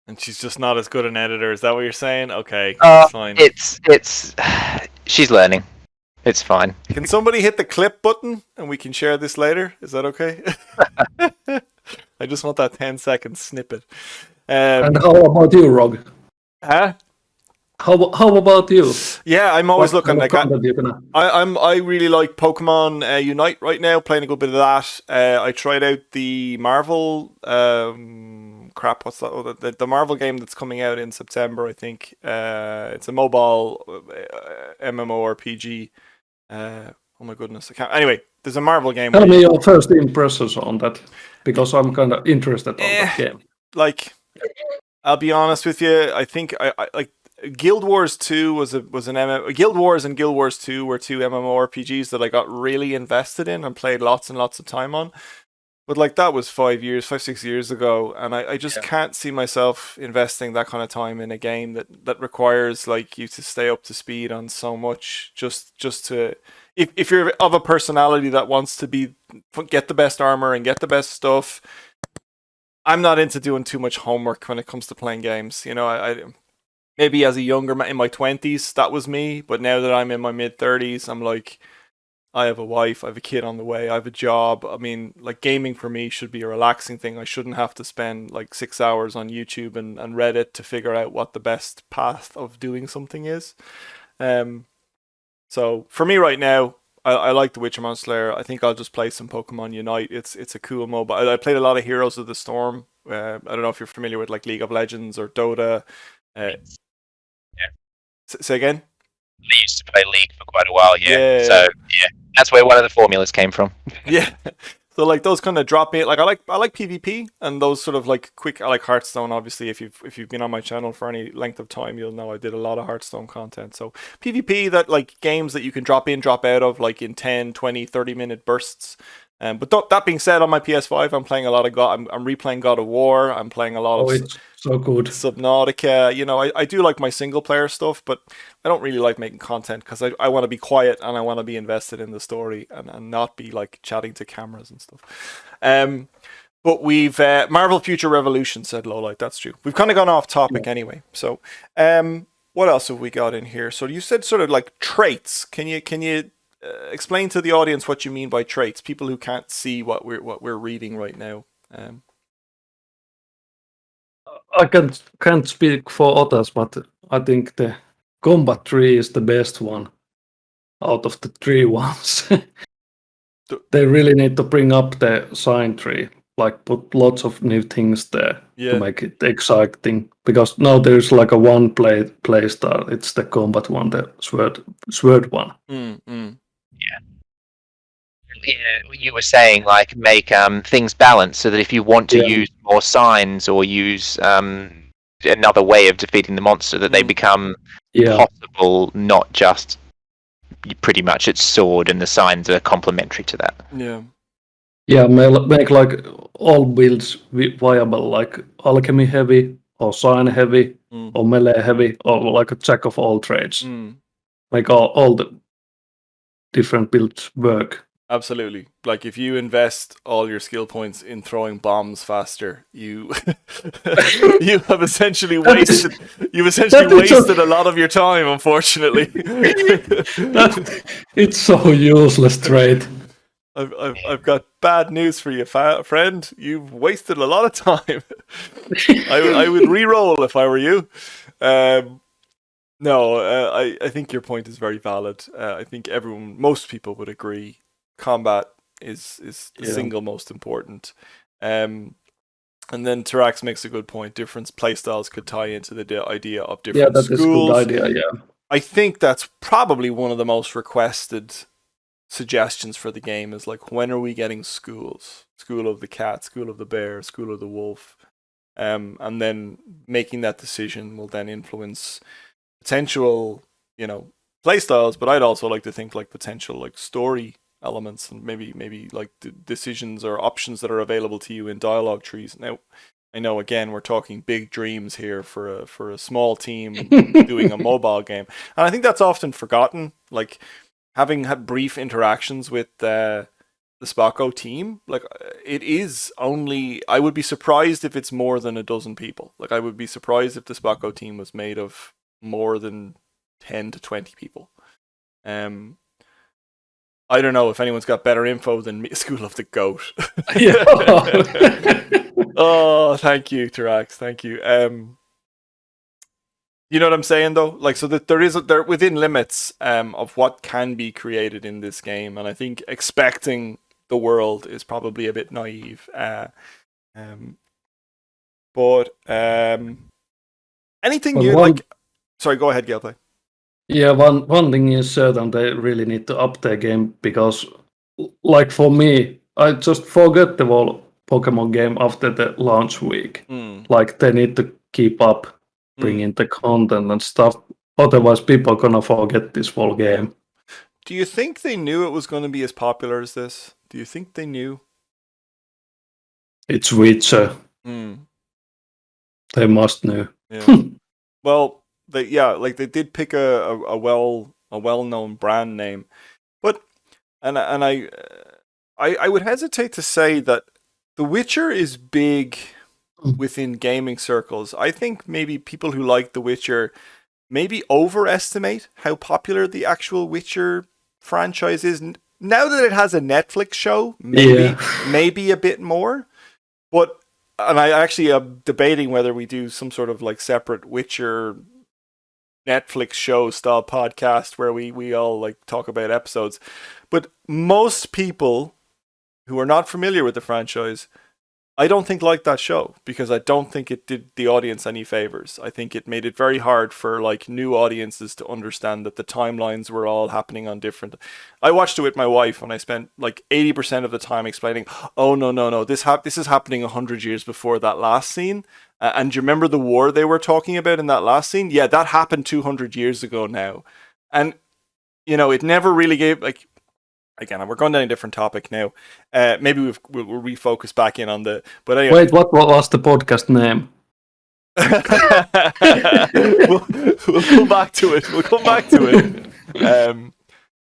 [SPEAKER 1] and she's just not as good an editor. Is that what you're saying? Okay, that's fine.
[SPEAKER 3] It's she's learning. It's fine.
[SPEAKER 1] Can somebody hit the clip button and we can share this later? Is that okay? I just want that 10-second snippet.
[SPEAKER 2] And how about you, Rog?
[SPEAKER 1] Huh?
[SPEAKER 2] How about you?
[SPEAKER 1] Yeah, I'm always
[SPEAKER 2] What
[SPEAKER 1] looking
[SPEAKER 2] kind of
[SPEAKER 1] like
[SPEAKER 2] content you gonna?
[SPEAKER 1] I really like Pokemon Unite right now. Playing a good bit of that. I tried out the Marvel crap. What's that? Oh, the Marvel game that's coming out in September. I think it's a mobile MMORPG. Oh my goodness, I can't. Anyway, there's a Marvel game
[SPEAKER 2] Tell
[SPEAKER 1] where
[SPEAKER 2] me
[SPEAKER 1] you
[SPEAKER 2] your first impressions on that, because I'm kind of interested on
[SPEAKER 1] eh,
[SPEAKER 2] that game.
[SPEAKER 1] like. I'll be honest with you. I think I like Guild Wars 2 was an MMO. Guild Wars and Guild Wars 2 were two MMORPGs that I got really invested in and played lots and lots of time on. But like that was 5, 6 years ago, and I just
[SPEAKER 2] Yeah.
[SPEAKER 1] can't see myself investing that kind of time in a game that requires like you to stay up to speed on so much just to if you're of a personality that wants to be get the best armor and get the best stuff. I'm not into doing too much homework when it comes to playing games. You know, I maybe as a younger in my 20s that was me, but now that I'm in my mid 30s, I'm like I have a wife, I have a kid on the way, I have a job. I mean, like gaming for me should be a relaxing thing. I shouldn't have to spend like 6 hours on YouTube and Reddit to figure out what the best path of doing something is. Um, so for me right now, I like The Witcher Monster Slayer. I think I'll just play some Pokemon Unite. It's a cool mobile. I played a lot of Heroes of the Storm. I don't know if you're familiar with like League of Legends or Dota. Uh,
[SPEAKER 3] Yeah.
[SPEAKER 1] say again.
[SPEAKER 3] I used to play League for quite a while, yeah. So
[SPEAKER 1] Yeah,
[SPEAKER 3] yeah, that's where one of the formulas came from.
[SPEAKER 1] yeah. So like those kind of drop in. Like I like PvP and those sort of like quick. I like Hearthstone. Obviously, if you've been on my channel for any length of time, you'll know I did a lot of Hearthstone content. So PvP, that like games that you can drop in, drop out of, like in 10, 20, 30 minute bursts. But that being said, on my PS5, I'm playing a lot of God. I'm replaying God of War. I'm playing a lot
[SPEAKER 2] Oh,
[SPEAKER 1] of
[SPEAKER 2] it's so good.
[SPEAKER 1] Subnautica. You know, I do like my single player stuff, but I don't really like making content because I want to be quiet and I want to be invested in the story and not be like chatting to cameras and stuff. But we've Marvel Future Revolution said Lowlight. That's true. We've kind of gone off topic
[SPEAKER 2] Yeah.
[SPEAKER 1] anyway. So, what else have we got in here? So you said sort of like traits. Can you explain to the audience what you mean by traits? People who can't see what we're reading right now.
[SPEAKER 2] I can't speak for others, but I think the combat tree is the best one out of the three ones. They really need to bring up the sign tree, like put lots of new things there to
[SPEAKER 1] Yeah.
[SPEAKER 2] make it exciting. Because now there's like a one play style. It's the combat one, the sword one.
[SPEAKER 1] Mm.
[SPEAKER 3] Yeah, you were saying like make things balanced so that if you want to
[SPEAKER 2] Yeah,
[SPEAKER 3] use more signs or use another way of defeating the monster, that they become
[SPEAKER 2] yeah,
[SPEAKER 3] possible, not just pretty much its sword, and the signs are complementary to that.
[SPEAKER 1] Yeah.
[SPEAKER 2] yeah. Make like all builds viable, like alchemy heavy or sign heavy
[SPEAKER 1] Mm.
[SPEAKER 2] or melee heavy or like a jack of all trades.
[SPEAKER 1] Mm.
[SPEAKER 2] Make all the different builds work.
[SPEAKER 1] Absolutely. Like if you invest all your skill points in throwing bombs faster, you you have essentially
[SPEAKER 2] That is
[SPEAKER 1] wasted you've essentially
[SPEAKER 2] that is
[SPEAKER 1] wasted a lot of your time, unfortunately.
[SPEAKER 2] that it's so useless trade.
[SPEAKER 1] I've got bad news for you, friend. You've wasted a lot of time. I would re-roll if I were you. Um, no, I think your point is very valid. I think most people would agree. Combat is the
[SPEAKER 2] Yeah,
[SPEAKER 1] single most important. Um, and then Tarax makes a good point. Different playstyles could tie into the idea of
[SPEAKER 2] yeah,
[SPEAKER 1] different
[SPEAKER 2] that is a good
[SPEAKER 1] schools.
[SPEAKER 2] idea. Yeah,
[SPEAKER 1] I think that's probably one of the most requested suggestions for the game is like, when are we getting schools? School of the cat, school of the bear, school of the wolf. And then making that decision will then influence potential, playstyles. But I'd also like to think like potential like story elements and maybe like decisions or options that are available to you in dialogue trees. Now, I know again we're talking big dreams here for a small team doing a mobile game, and I think that's often forgotten. Like having had brief interactions with the Spocko team, like it is only. I would be surprised if it's more than a dozen people. Like I would be surprised if the Spocko team was made of more than 10 to 20 people. Um, I don't know if anyone's got better info than me. School of the Goat.
[SPEAKER 2] yeah.
[SPEAKER 1] Oh, thank you, Tarax. Thank you. You know what I'm saying, though? Like, so that they're within limits of what can be created in this game, and I think expecting the world is probably a bit naive. Um, but anything
[SPEAKER 2] But
[SPEAKER 1] new?
[SPEAKER 2] one,
[SPEAKER 1] Like, sorry, go ahead, Gameplay.
[SPEAKER 2] yeah, one thing is certain, they really need to up their game because, like for me, I just forget the whole Pokemon game after the launch week.
[SPEAKER 1] Mm,
[SPEAKER 2] Like they need to keep up,
[SPEAKER 1] mm,
[SPEAKER 2] bringing the content and stuff. Otherwise, people are gonna forget this whole
[SPEAKER 1] yeah.
[SPEAKER 2] game.
[SPEAKER 1] Do you think they knew it was going to be as popular as this? Do you think they knew?
[SPEAKER 2] It's Witcher.
[SPEAKER 1] Mm,
[SPEAKER 2] They must know.
[SPEAKER 1] yeah. Well, they did pick a well known brand name, but and I would hesitate to say that The Witcher is big within gaming circles. I think maybe people who like The Witcher maybe overestimate how popular the actual Witcher franchise is. Now that it has a Netflix show, maybe a bit more. But and I actually am debating whether we do some sort of like separate Witcher Netflix show style podcast where we all like talk about episodes. But most people who are not familiar with the franchise, I don't think liked that show because I don't think it did the audience any favors. I think it made it very hard for like new audiences to understand that the timelines were all happening on different. I watched it with my wife and I spent like 80% of the time explaining, "Oh no, this is happening 100 years before that last scene." And do you remember the war they were talking about in that last scene? Yeah, that happened 200 years ago now. And it never really gave like again, we're going down a different topic now. Maybe we'll refocus back in on the. But anyway,
[SPEAKER 2] Wait, what was the podcast name?
[SPEAKER 1] we'll come back to it. We'll come back to it.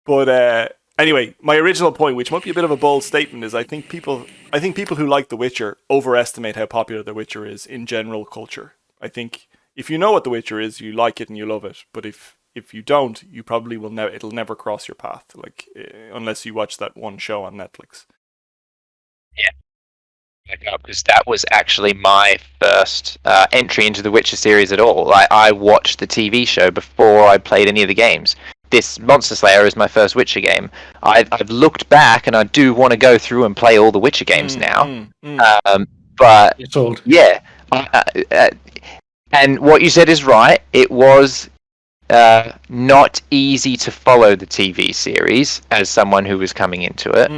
[SPEAKER 1] But anyway, my original point, which might be a bit of a bold statement, is I think people who like The Witcher overestimate how popular The Witcher is in general culture. I think if you know what The Witcher is, you like it and you love it. But if you don't, you probably will never. It'll never cross your path, like unless you watch that one show on Netflix.
[SPEAKER 3] Yeah, because that was actually my first entry into the Witcher series at all. I watched the TV show before I played any of the games. This Monster Slayer is my first Witcher game. I've looked back and I do want to go through and play all the Witcher games now. But
[SPEAKER 2] It's old.
[SPEAKER 3] yeah, and what you said is right. It was not easy to follow the TV series as someone who was coming into it,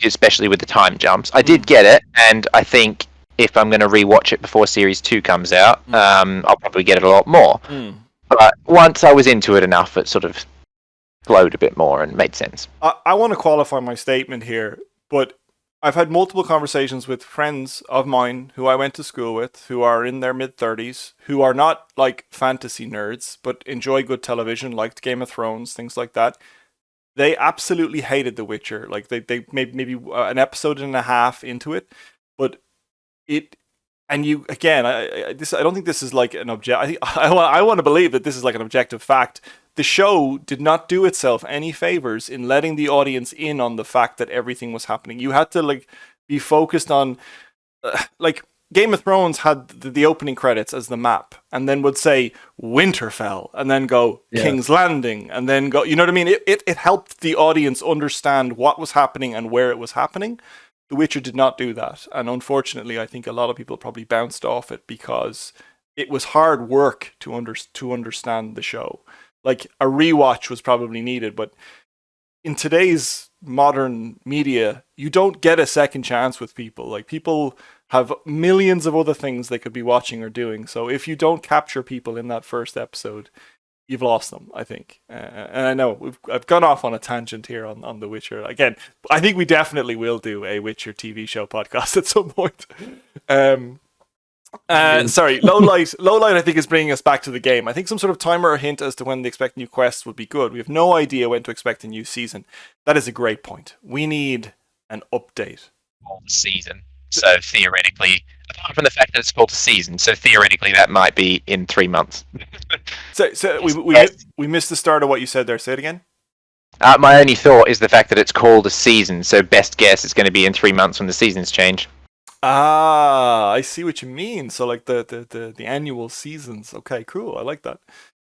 [SPEAKER 3] especially with the time jumps. I did get it, and I think if I'm going to rewatch it before Series 2 comes out, I'll probably get it a lot more. But once I was into it enough, it sort of flowed a bit more and made sense.
[SPEAKER 1] I want to qualify my statement here, but I've had multiple conversations with friends of mine who I went to school with, who are in their mid-30s, who are not like fantasy nerds, but enjoy good television, liked Game of Thrones, things like that. They absolutely hated The Witcher. Like they made maybe an episode and a half into it, but it. And you again, I don't think this is like an object. I want to believe that this is like an objective fact. The show did not do itself any favors in letting the audience in on the fact that everything was happening. You had to like be focused on, like Game of Thrones had the opening credits as the map, and then would say Winterfell, and then go King's Landing, and then go. You know what I mean? It helped the audience understand what was happening and where it was happening. The Witcher did not do that, and unfortunately, I think a lot of people probably bounced off it because it was hard work to understand the show. Like a rewatch was probably needed, but in today's modern media, you don't get a second chance with people. Like people have millions of other things they could be watching or doing. So if you don't capture people in that first episode, you've lost them, I think. And I know I've gone off on a tangent here on The Witcher. Again, I think we definitely will do a Witcher TV show podcast at some point. Sorry, low light. I think is bringing us back to the game. I think some sort of timer or hint as to when they expect new quests would be good. We have no idea when to expect a new season. That is a great point. We need an update.
[SPEAKER 3] All the season. So theoretically, apart from the fact that it's called a season, so theoretically that might be in 3 months.
[SPEAKER 1] So we missed the start of what you said there. Say it again.
[SPEAKER 3] My only thought is the fact that it's called a season. So best guess it's going to be in 3 months when the seasons change.
[SPEAKER 1] I see what you mean. So like the annual seasons. Okay, cool. I like that.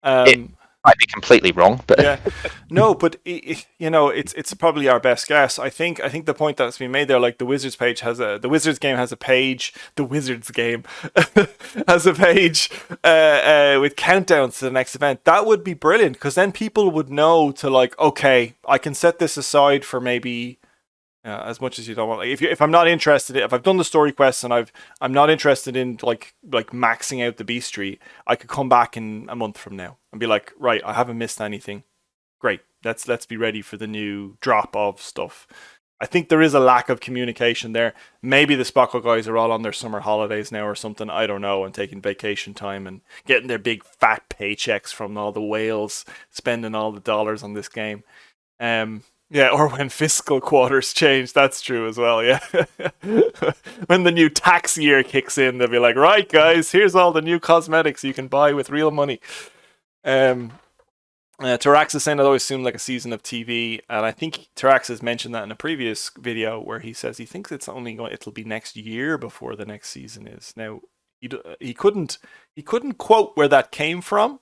[SPEAKER 3] It might be completely wrong, but
[SPEAKER 1] Yeah, no, but it's probably our best guess. I think the point that's been made there, like the Wizards game has a page. The Wizards game has a page with countdowns to the next event. That would be brilliant because then people would know to like, okay, I can set this aside for maybe as much as you don't want. Like if I'm not interested, if I've done the story quests and I'm not interested in like maxing out the beastry, I could come back in a month from now and be like, right, I haven't missed anything. Great, let's be ready for the new drop of stuff. I think there is a lack of communication there. Maybe the Spocko guys are all on their summer holidays now or something. I don't know, and taking vacation time and getting their big fat paychecks from all the whales, spending all the dollars on this game. Yeah, or when fiscal quarters change, that's true as well, yeah. When the new tax year kicks in, they'll be like, right, guys, here's all the new cosmetics you can buy with real money. Tarax is saying it always seemed like a season of TV, and I think Tarax has mentioned that in a previous video where he says he thinks it'll be next year before the next season is. Now, he couldn't quote where that came from,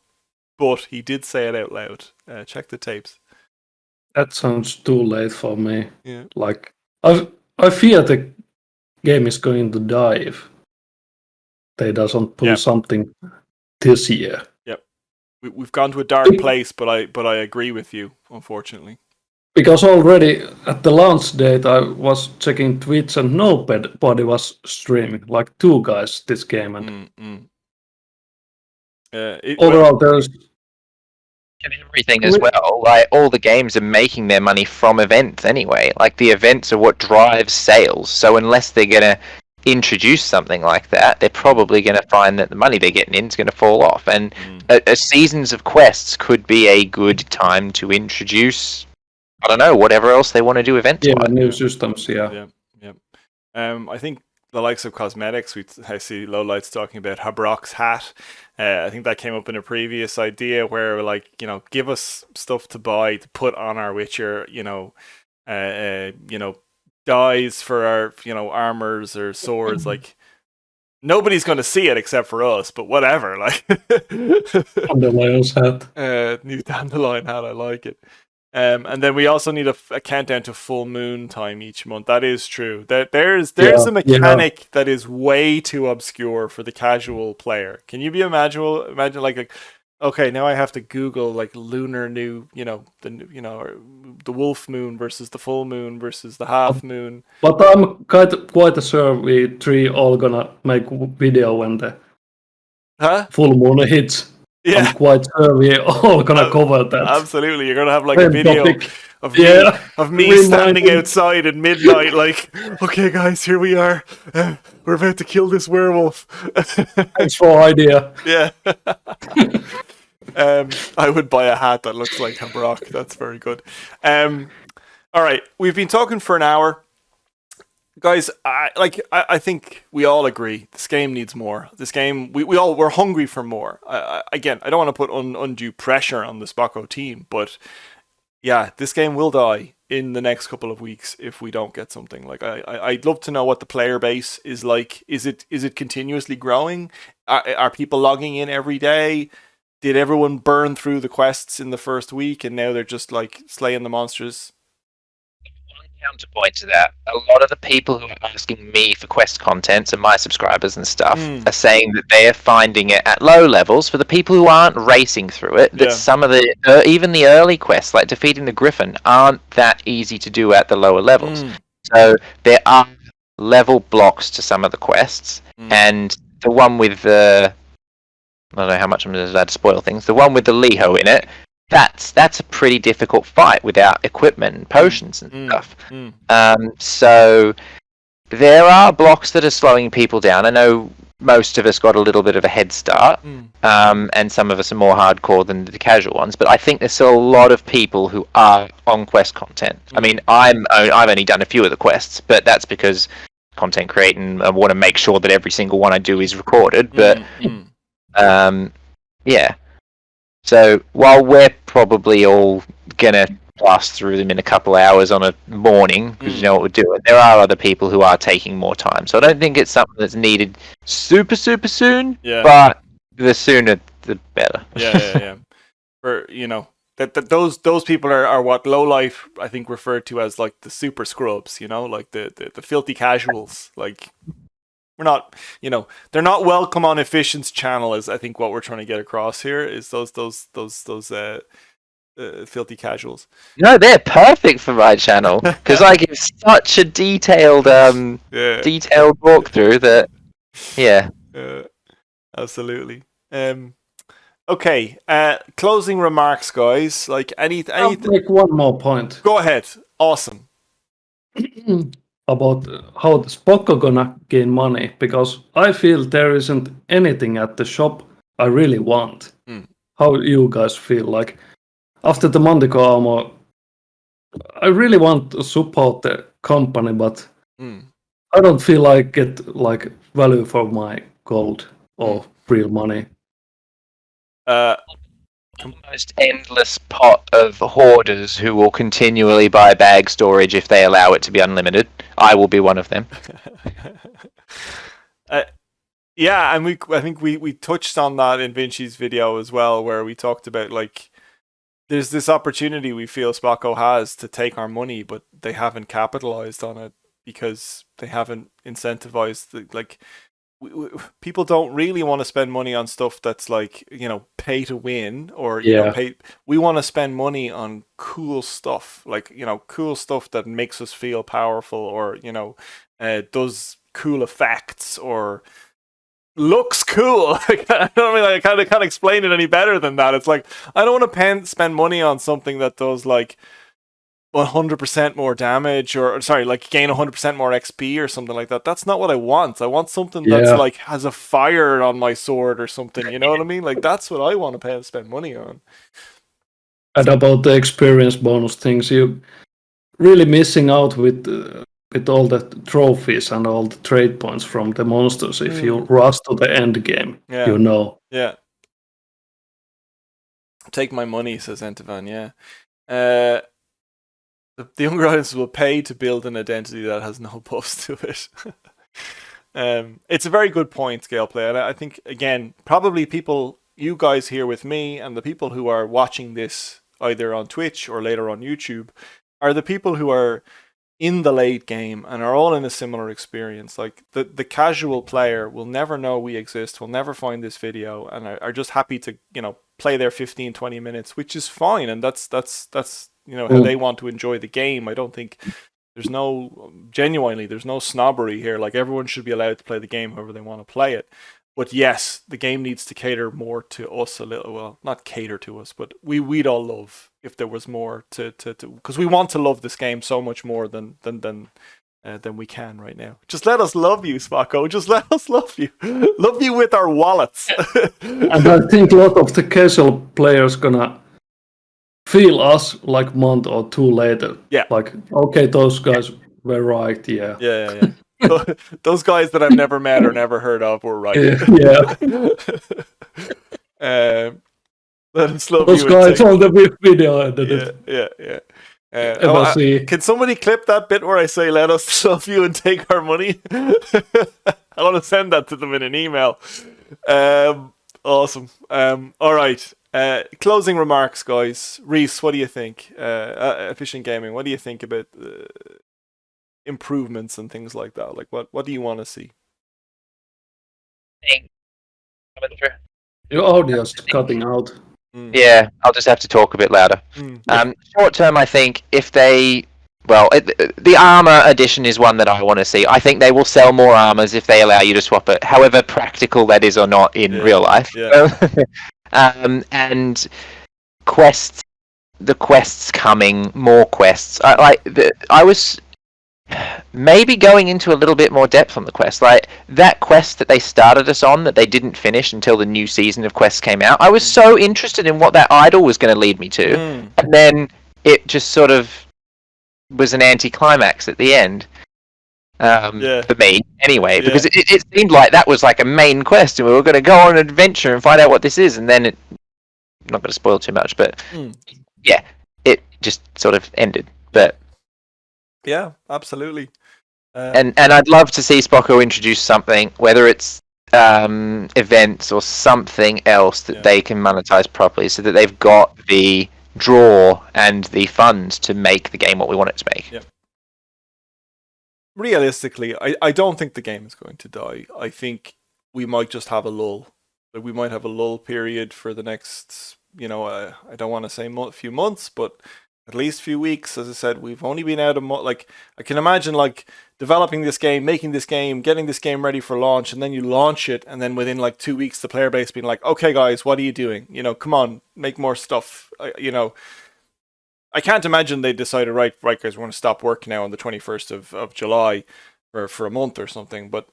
[SPEAKER 1] but he did say it out loud. Check the tapes.
[SPEAKER 2] That sounds too late for me.
[SPEAKER 1] Yeah.
[SPEAKER 2] Like I fear the game is going to die if they doesn't pull something this year.
[SPEAKER 1] Yep. We've gone to a dark place, but I agree with you, unfortunately.
[SPEAKER 2] Because already at the launch date, I was checking Twitch and nobody was streaming. Like 2 guys this game, and overall there's
[SPEAKER 3] and everything as well. Like all the games are making their money from events anyway. Like the events are what drives sales. So unless they're gonna introduce something like that, they're probably going to find that the money they're getting in is going to fall off. And a seasons of quests could be a good time to introduce, I don't know, whatever else they want to do events.
[SPEAKER 2] Yeah, new systems. Yeah.
[SPEAKER 1] I think the likes of cosmetics. I see Lowlights talking about Habrock's hat. I think that came up in a previous idea where, like, give us stuff to buy to put on our Witcher. Dyes for our armors or swords. Like nobody's going to see it except for us, but whatever. Like
[SPEAKER 2] Dandelion's hat.
[SPEAKER 1] New dandelion hat. I like it. And then we also need a countdown to full moon time each month. That is true. There's a mechanic that is way too obscure for the casual player. Can you imagine like okay, now I have to Google like lunar new, the wolf moon versus the full moon versus the half moon.
[SPEAKER 2] But I'm quite sure we 3 all gonna make video when the full moon hits. Yeah. I'm quite sure we all gonna cover that.
[SPEAKER 1] Absolutely, you're gonna have like a video of me standing outside at midnight, like, okay, guys, here we are. We're about to kill this werewolf.
[SPEAKER 2] Thanks for idea.
[SPEAKER 1] Yeah. I would buy a hat that looks like Habrock. That's very good. All right, we've been talking for an hour. Guys, I think we all agree this game needs more. This game, we're hungry for more. Again, I don't want to put undue pressure on the Spocko team, but yeah, this game will die in the next couple of weeks if we don't get something. Like I'd love to know what the player base is like. Is it continuously growing? Are people logging in every day? Did everyone burn through the quests in the first week and now they're just like slaying the monsters?
[SPEAKER 3] Counterpoint to that, a lot of the people who are asking me for quest content and my subscribers and stuff are saying that they are finding it at low levels. For the people who aren't racing through it, that some of the even the early quests like defeating the Griffin aren't that easy to do at the lower levels. So there are level blocks to some of the quests, and the one with the I don't know how much I'm allowed to spoil things. The one with the Liho in it, that's a pretty difficult fight without equipment and potions and stuff. So there are blocks that are slowing people down. I know most of us got a little bit of a head start, and some of us are more hardcore than the casual ones. But I think there's still a lot of people who are on quest content. I mean, I've only done a few of the quests, but that's because content creating. I want to make sure that every single one I do is recorded. But yeah. So while we're probably all gonna blast through them in a couple hours on a morning because you know what we're doing. There are other people who are taking more time, so I don't think it's something that's needed super soon.
[SPEAKER 1] Yeah.
[SPEAKER 3] But the sooner the better.
[SPEAKER 1] Yeah. For those people are what low life I think referred to as like the super scrubs, like the filthy casuals. Like we're not, they're not welcome on Efficient's channel. Is I think what we're trying to get across here is those filthy casuals.
[SPEAKER 3] No, they're perfect for my channel because I give such a detailed detailed walkthrough that
[SPEAKER 1] absolutely. Okay, closing remarks, guys. Like anything.
[SPEAKER 2] I'll make one more point.
[SPEAKER 1] Go ahead. Awesome.
[SPEAKER 2] About how the Spocko gonna gain money, because I feel there isn't anything at the shop I really want. How you guys feel? Like after the Manticore armor, I really want to support the company, but I don't feel I get like value for my gold or real money.
[SPEAKER 3] Almost endless pot of hoarders who will continually buy bag storage if they allow it to be unlimited. I will be one of them.
[SPEAKER 1] Yeah, and I think we touched on that in Vinci's video as well, where we talked about like there's this opportunity we feel Spocko has to take our money, but they haven't capitalized on it because they haven't incentivized people don't really want to spend money on stuff that's like, pay to win or, pay. We want to spend money on cool stuff, like, cool stuff that makes us feel powerful or, does cool effects or looks cool. I don't really, I can't explain it any better than that. It's like, I don't want to spend money on something that does like 100% more damage or like gain 100% more XP or something like that. That's not what I want. I want something that's like has a fire on my sword or something, you know what I mean? Like that's what I want to spend money on.
[SPEAKER 2] And about the experience bonus things, you really missing out with all the trophies and all the trade points from the monsters if you rush to the end game.
[SPEAKER 1] Yeah. Take my money, says Entivan. Yeah. The younger audience will pay to build an identity that has no buffs to it. It's a very good point, Scaleplay. And I think, again, probably people, you guys here with me, and the people who are watching this either on Twitch or later on YouTube, are the people who are in the late game and are all in a similar experience. Like the casual player will never know we exist, will never find this video, and are just happy to, play their 15-20 minutes, which is fine. And that's how they want to enjoy the game. I don't think there's no snobbery here. Like everyone should be allowed to play the game however they want to play it. But yes, the game needs to cater more to us a little. Well, not cater to us, but we'd all love if there was more to because we want to love this game so much more than we can right now. Just let us love you, Spocko. Just let us love you. Love you with our wallets.
[SPEAKER 2] And I think a lot of the casual players gonna feel us like a month or two later.
[SPEAKER 1] Yeah.
[SPEAKER 2] Like, okay, those guys were right, yeah.
[SPEAKER 1] Yeah. Those guys that I've never met or never heard of were right.
[SPEAKER 2] Yeah.
[SPEAKER 1] Let us love
[SPEAKER 2] those
[SPEAKER 1] you.
[SPEAKER 2] Those guys on the video.
[SPEAKER 1] Yeah. Can somebody clip that bit where I say, let us love you and take our money? I want to send that to them in an email. Awesome. All right. Closing remarks, guys. Reese, what do you think? Efficient Gaming, what do you think about improvements and things like that? Like, what do you want to see?
[SPEAKER 2] Your audio's cutting out.
[SPEAKER 3] Yeah, I'll just have to talk a bit louder. Short term, I think if they... Well, the armor edition is one that I want to see. I think they will sell more armors if they allow you to swap it, however practical that is or not in real life. Yeah. And quests, the quests coming, more quests. I was maybe going into a little bit more depth on the quest. Like that quest that they started us on that they didn't finish until the new season of quests came out. I was so interested in what that idol was going to lead me to, and then it just sort of was an anticlimax at the end. For me, anyway, because it seemed like that was like a main quest, and we were going to go on an adventure and find out what this is, and then I'm not going to spoil too much, but just sort of ended. But
[SPEAKER 1] Yeah, absolutely.
[SPEAKER 3] and I'd love to see Spocko introduce something, whether it's events or something else that they can monetize properly, so that they've got the draw and the funds to make the game what we want it to make.
[SPEAKER 1] Yeah. Realistically, I don't think the game is going to die. I think we might just have a lull. Like, we might have a lull period for the next, I don't want to say few months, but at least few weeks. As I said, we've only been out a month. Like, I can imagine like developing this game, making this game, getting this game ready for launch, and then you launch it, and then within like 2 weeks, the player base being like, "Okay, guys, what are you doing? Come on, make more stuff." I can't imagine they decided, right, guys, we're going to stop work now on the 21st of July for a month or something. But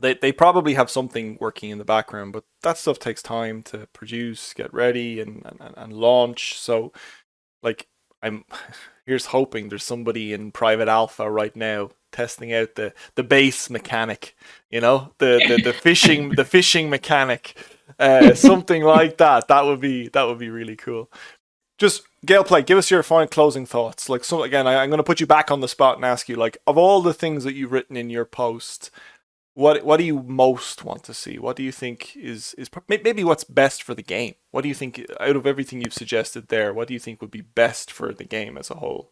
[SPEAKER 1] they probably have something working in the background. But that stuff takes time to produce, get ready, and launch. So, like, here's hoping there's somebody in private alpha right now testing out the base mechanic, the fishing mechanic, something like that. That would be really cool. Just Gameplay, give us your final closing thoughts. Like, so again, I'm going to put you back on the spot and ask you, like, of all the things that you've written in your post, what do you most want to see? What do you think is maybe what's best for the game? What do you think, out of everything you've suggested there, what do you think would be best for the game as a whole?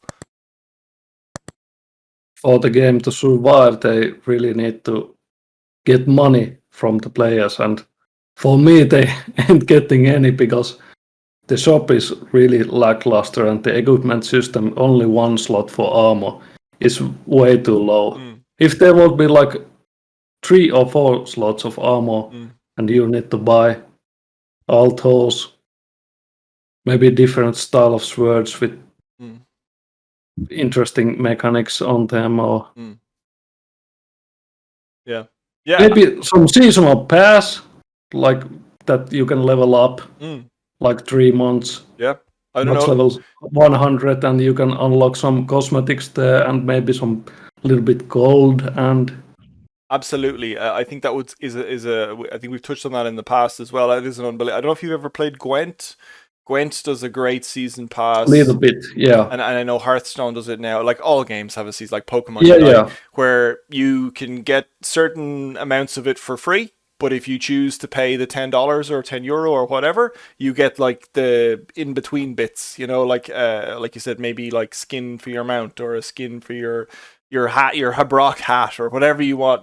[SPEAKER 2] For the game to survive, they really need to get money from the players, and for me, they ain't getting any because the shop is really lackluster, and the equipment system, only one slot for armor, is way too low. If there would be like 3 or 4 slots of armor, and you need to buy all those, maybe different style of swords with interesting mechanics on them, or
[SPEAKER 1] yeah,
[SPEAKER 2] maybe some seasonal pass, like that you can level up, like 3 months.
[SPEAKER 1] Yeah, I don't know.
[SPEAKER 2] Level 100, and you can unlock some cosmetics there, and maybe some little bit gold. And
[SPEAKER 1] absolutely, I think that is a. I think we've touched on that in the past as well. It is an unbelievable. I don't know if you've ever played Gwent. Gwent does a great season pass.
[SPEAKER 2] Little bit, yeah.
[SPEAKER 1] And I know Hearthstone does it now. Like, all games have a season, like Pokemon Unite, where you can get certain amounts of it for free. But if you choose to pay the $10 or €10 or whatever, you get like the in between bits. Like you said, maybe like skin for your mount, or a skin for your hat, your Habrock hat, or whatever you want.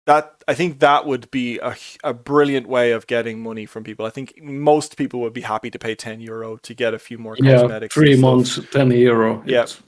[SPEAKER 1] That, I think that would be a brilliant way of getting money from people. I think most people would be happy to pay €10 to get a few more cosmetics.
[SPEAKER 2] 3 months, €10.
[SPEAKER 1] Yeah.
[SPEAKER 2] It's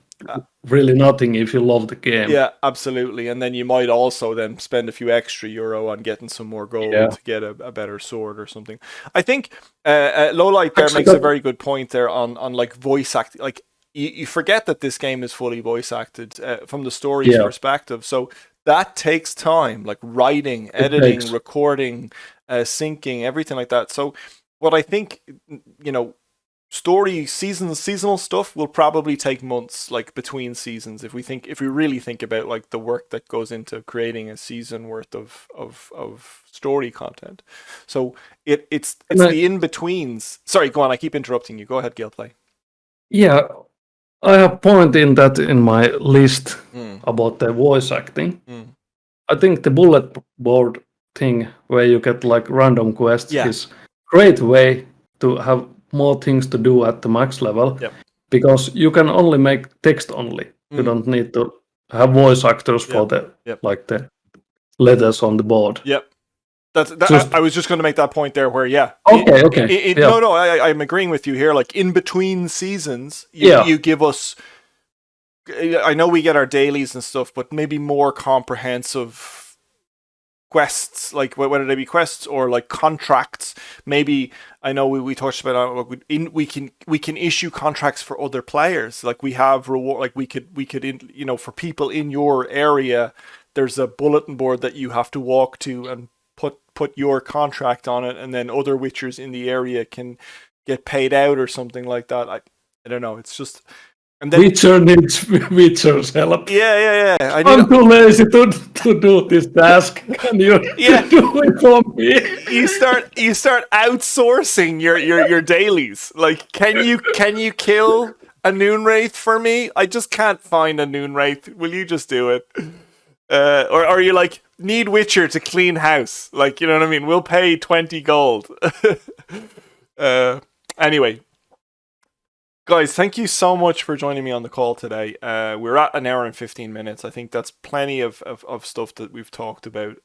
[SPEAKER 2] really nothing if you love the game.
[SPEAKER 1] Yeah, absolutely. And then you might also then spend a few extra euro on getting some more gold to get a better sword or something. I think Lowlight there makes a very good point there on like voice acting. Like, you forget that this game is fully voice acted from the story's perspective. So that takes time, like writing, editing, recording, syncing, everything like that. So what I think, seasonal stuff will probably take months, like between seasons. If we really think about like the work that goes into creating a season worth of story content. So it's the in-betweens. Sorry, go on. I keep interrupting you. Go ahead, Gameplay.
[SPEAKER 2] Yeah, I have pointed that in my list about the voice acting. I think the bullet board thing, where you get like random quests, is great way to have more things to do at the max level, because you can only make text only. You don't need to have voice actors for the like the letters on the board.
[SPEAKER 1] Yep. I was just going to make that point there, where
[SPEAKER 2] Okay.
[SPEAKER 1] No, I'm agreeing with you here. Like, in between seasons, you give us. I know we get our dailies and stuff, but maybe more comprehensive quests, like whether they be quests or like contracts. Maybe, I know we touched about we can issue contracts for other players. Like, we have reward. Like, we could for people in your area, there's a bulletin board that you have to walk to and put your contract on it, and then other Witchers in the area can get paid out or something like that. I don't know. It's just, And then
[SPEAKER 2] Witcher needs Witcher's help.
[SPEAKER 1] yeah. I need.
[SPEAKER 2] I'm too lazy to do this task. Can you
[SPEAKER 1] Yeah.
[SPEAKER 2] do it for me?
[SPEAKER 1] You start outsourcing your dailies. Like, can you kill a noon wraith for me? I just can't find a noon wraith. Will you just do it? Or are you like, need Witcher to clean house? Like, you know what I mean? We'll pay 20 gold. Anyway, guys, thank you so much for joining me on the call today. We're at an hour and 15 minutes. I think that's plenty of stuff that we've talked about.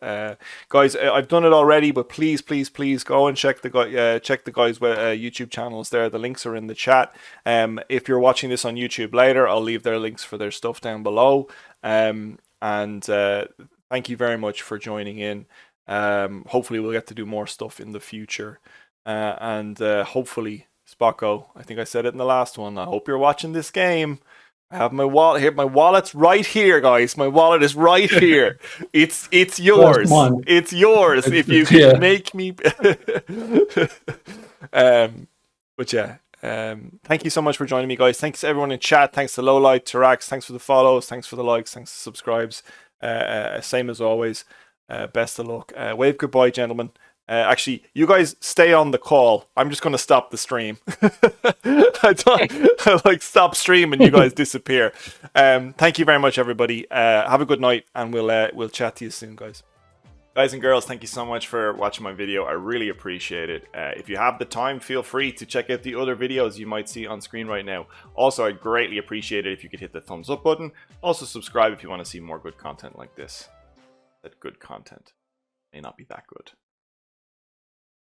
[SPEAKER 1] Guys, I've done it already, but please go and check the guys' YouTube channels there. The links are in the chat. If you're watching this on YouTube later, I'll leave their links for their stuff down below. And thank you very much for joining in. Hopefully we'll get to do more stuff in the future. And hopefully, Spocko, I think I said it in the last one, I hope you're watching this game. I have my wallet here. My wallet's right here, guys. My wallet is right here. It's yours. It's yours if you can make me. But yeah, thank you so much for joining me, guys. Thanks to everyone in chat. Thanks to Lowlight, Tarax. Thanks for the follows. Thanks for the likes. Thanks for the subscribes. Same as always. Best of luck. Wave goodbye, gentlemen. Actually, you guys stay on the call. I'm just going to stop the stream. I like stop stream and you guys disappear. Thank you very much, everybody. Have a good night, and we'll chat to you soon, guys. Guys and girls, thank you so much for watching my video. I really appreciate it. If you have the time, feel free to check out the other videos you might see on screen right now. Also, I'd greatly appreciate it if you could hit the thumbs up button. Also, subscribe if you want to see more good content like this. That good content may not be that good.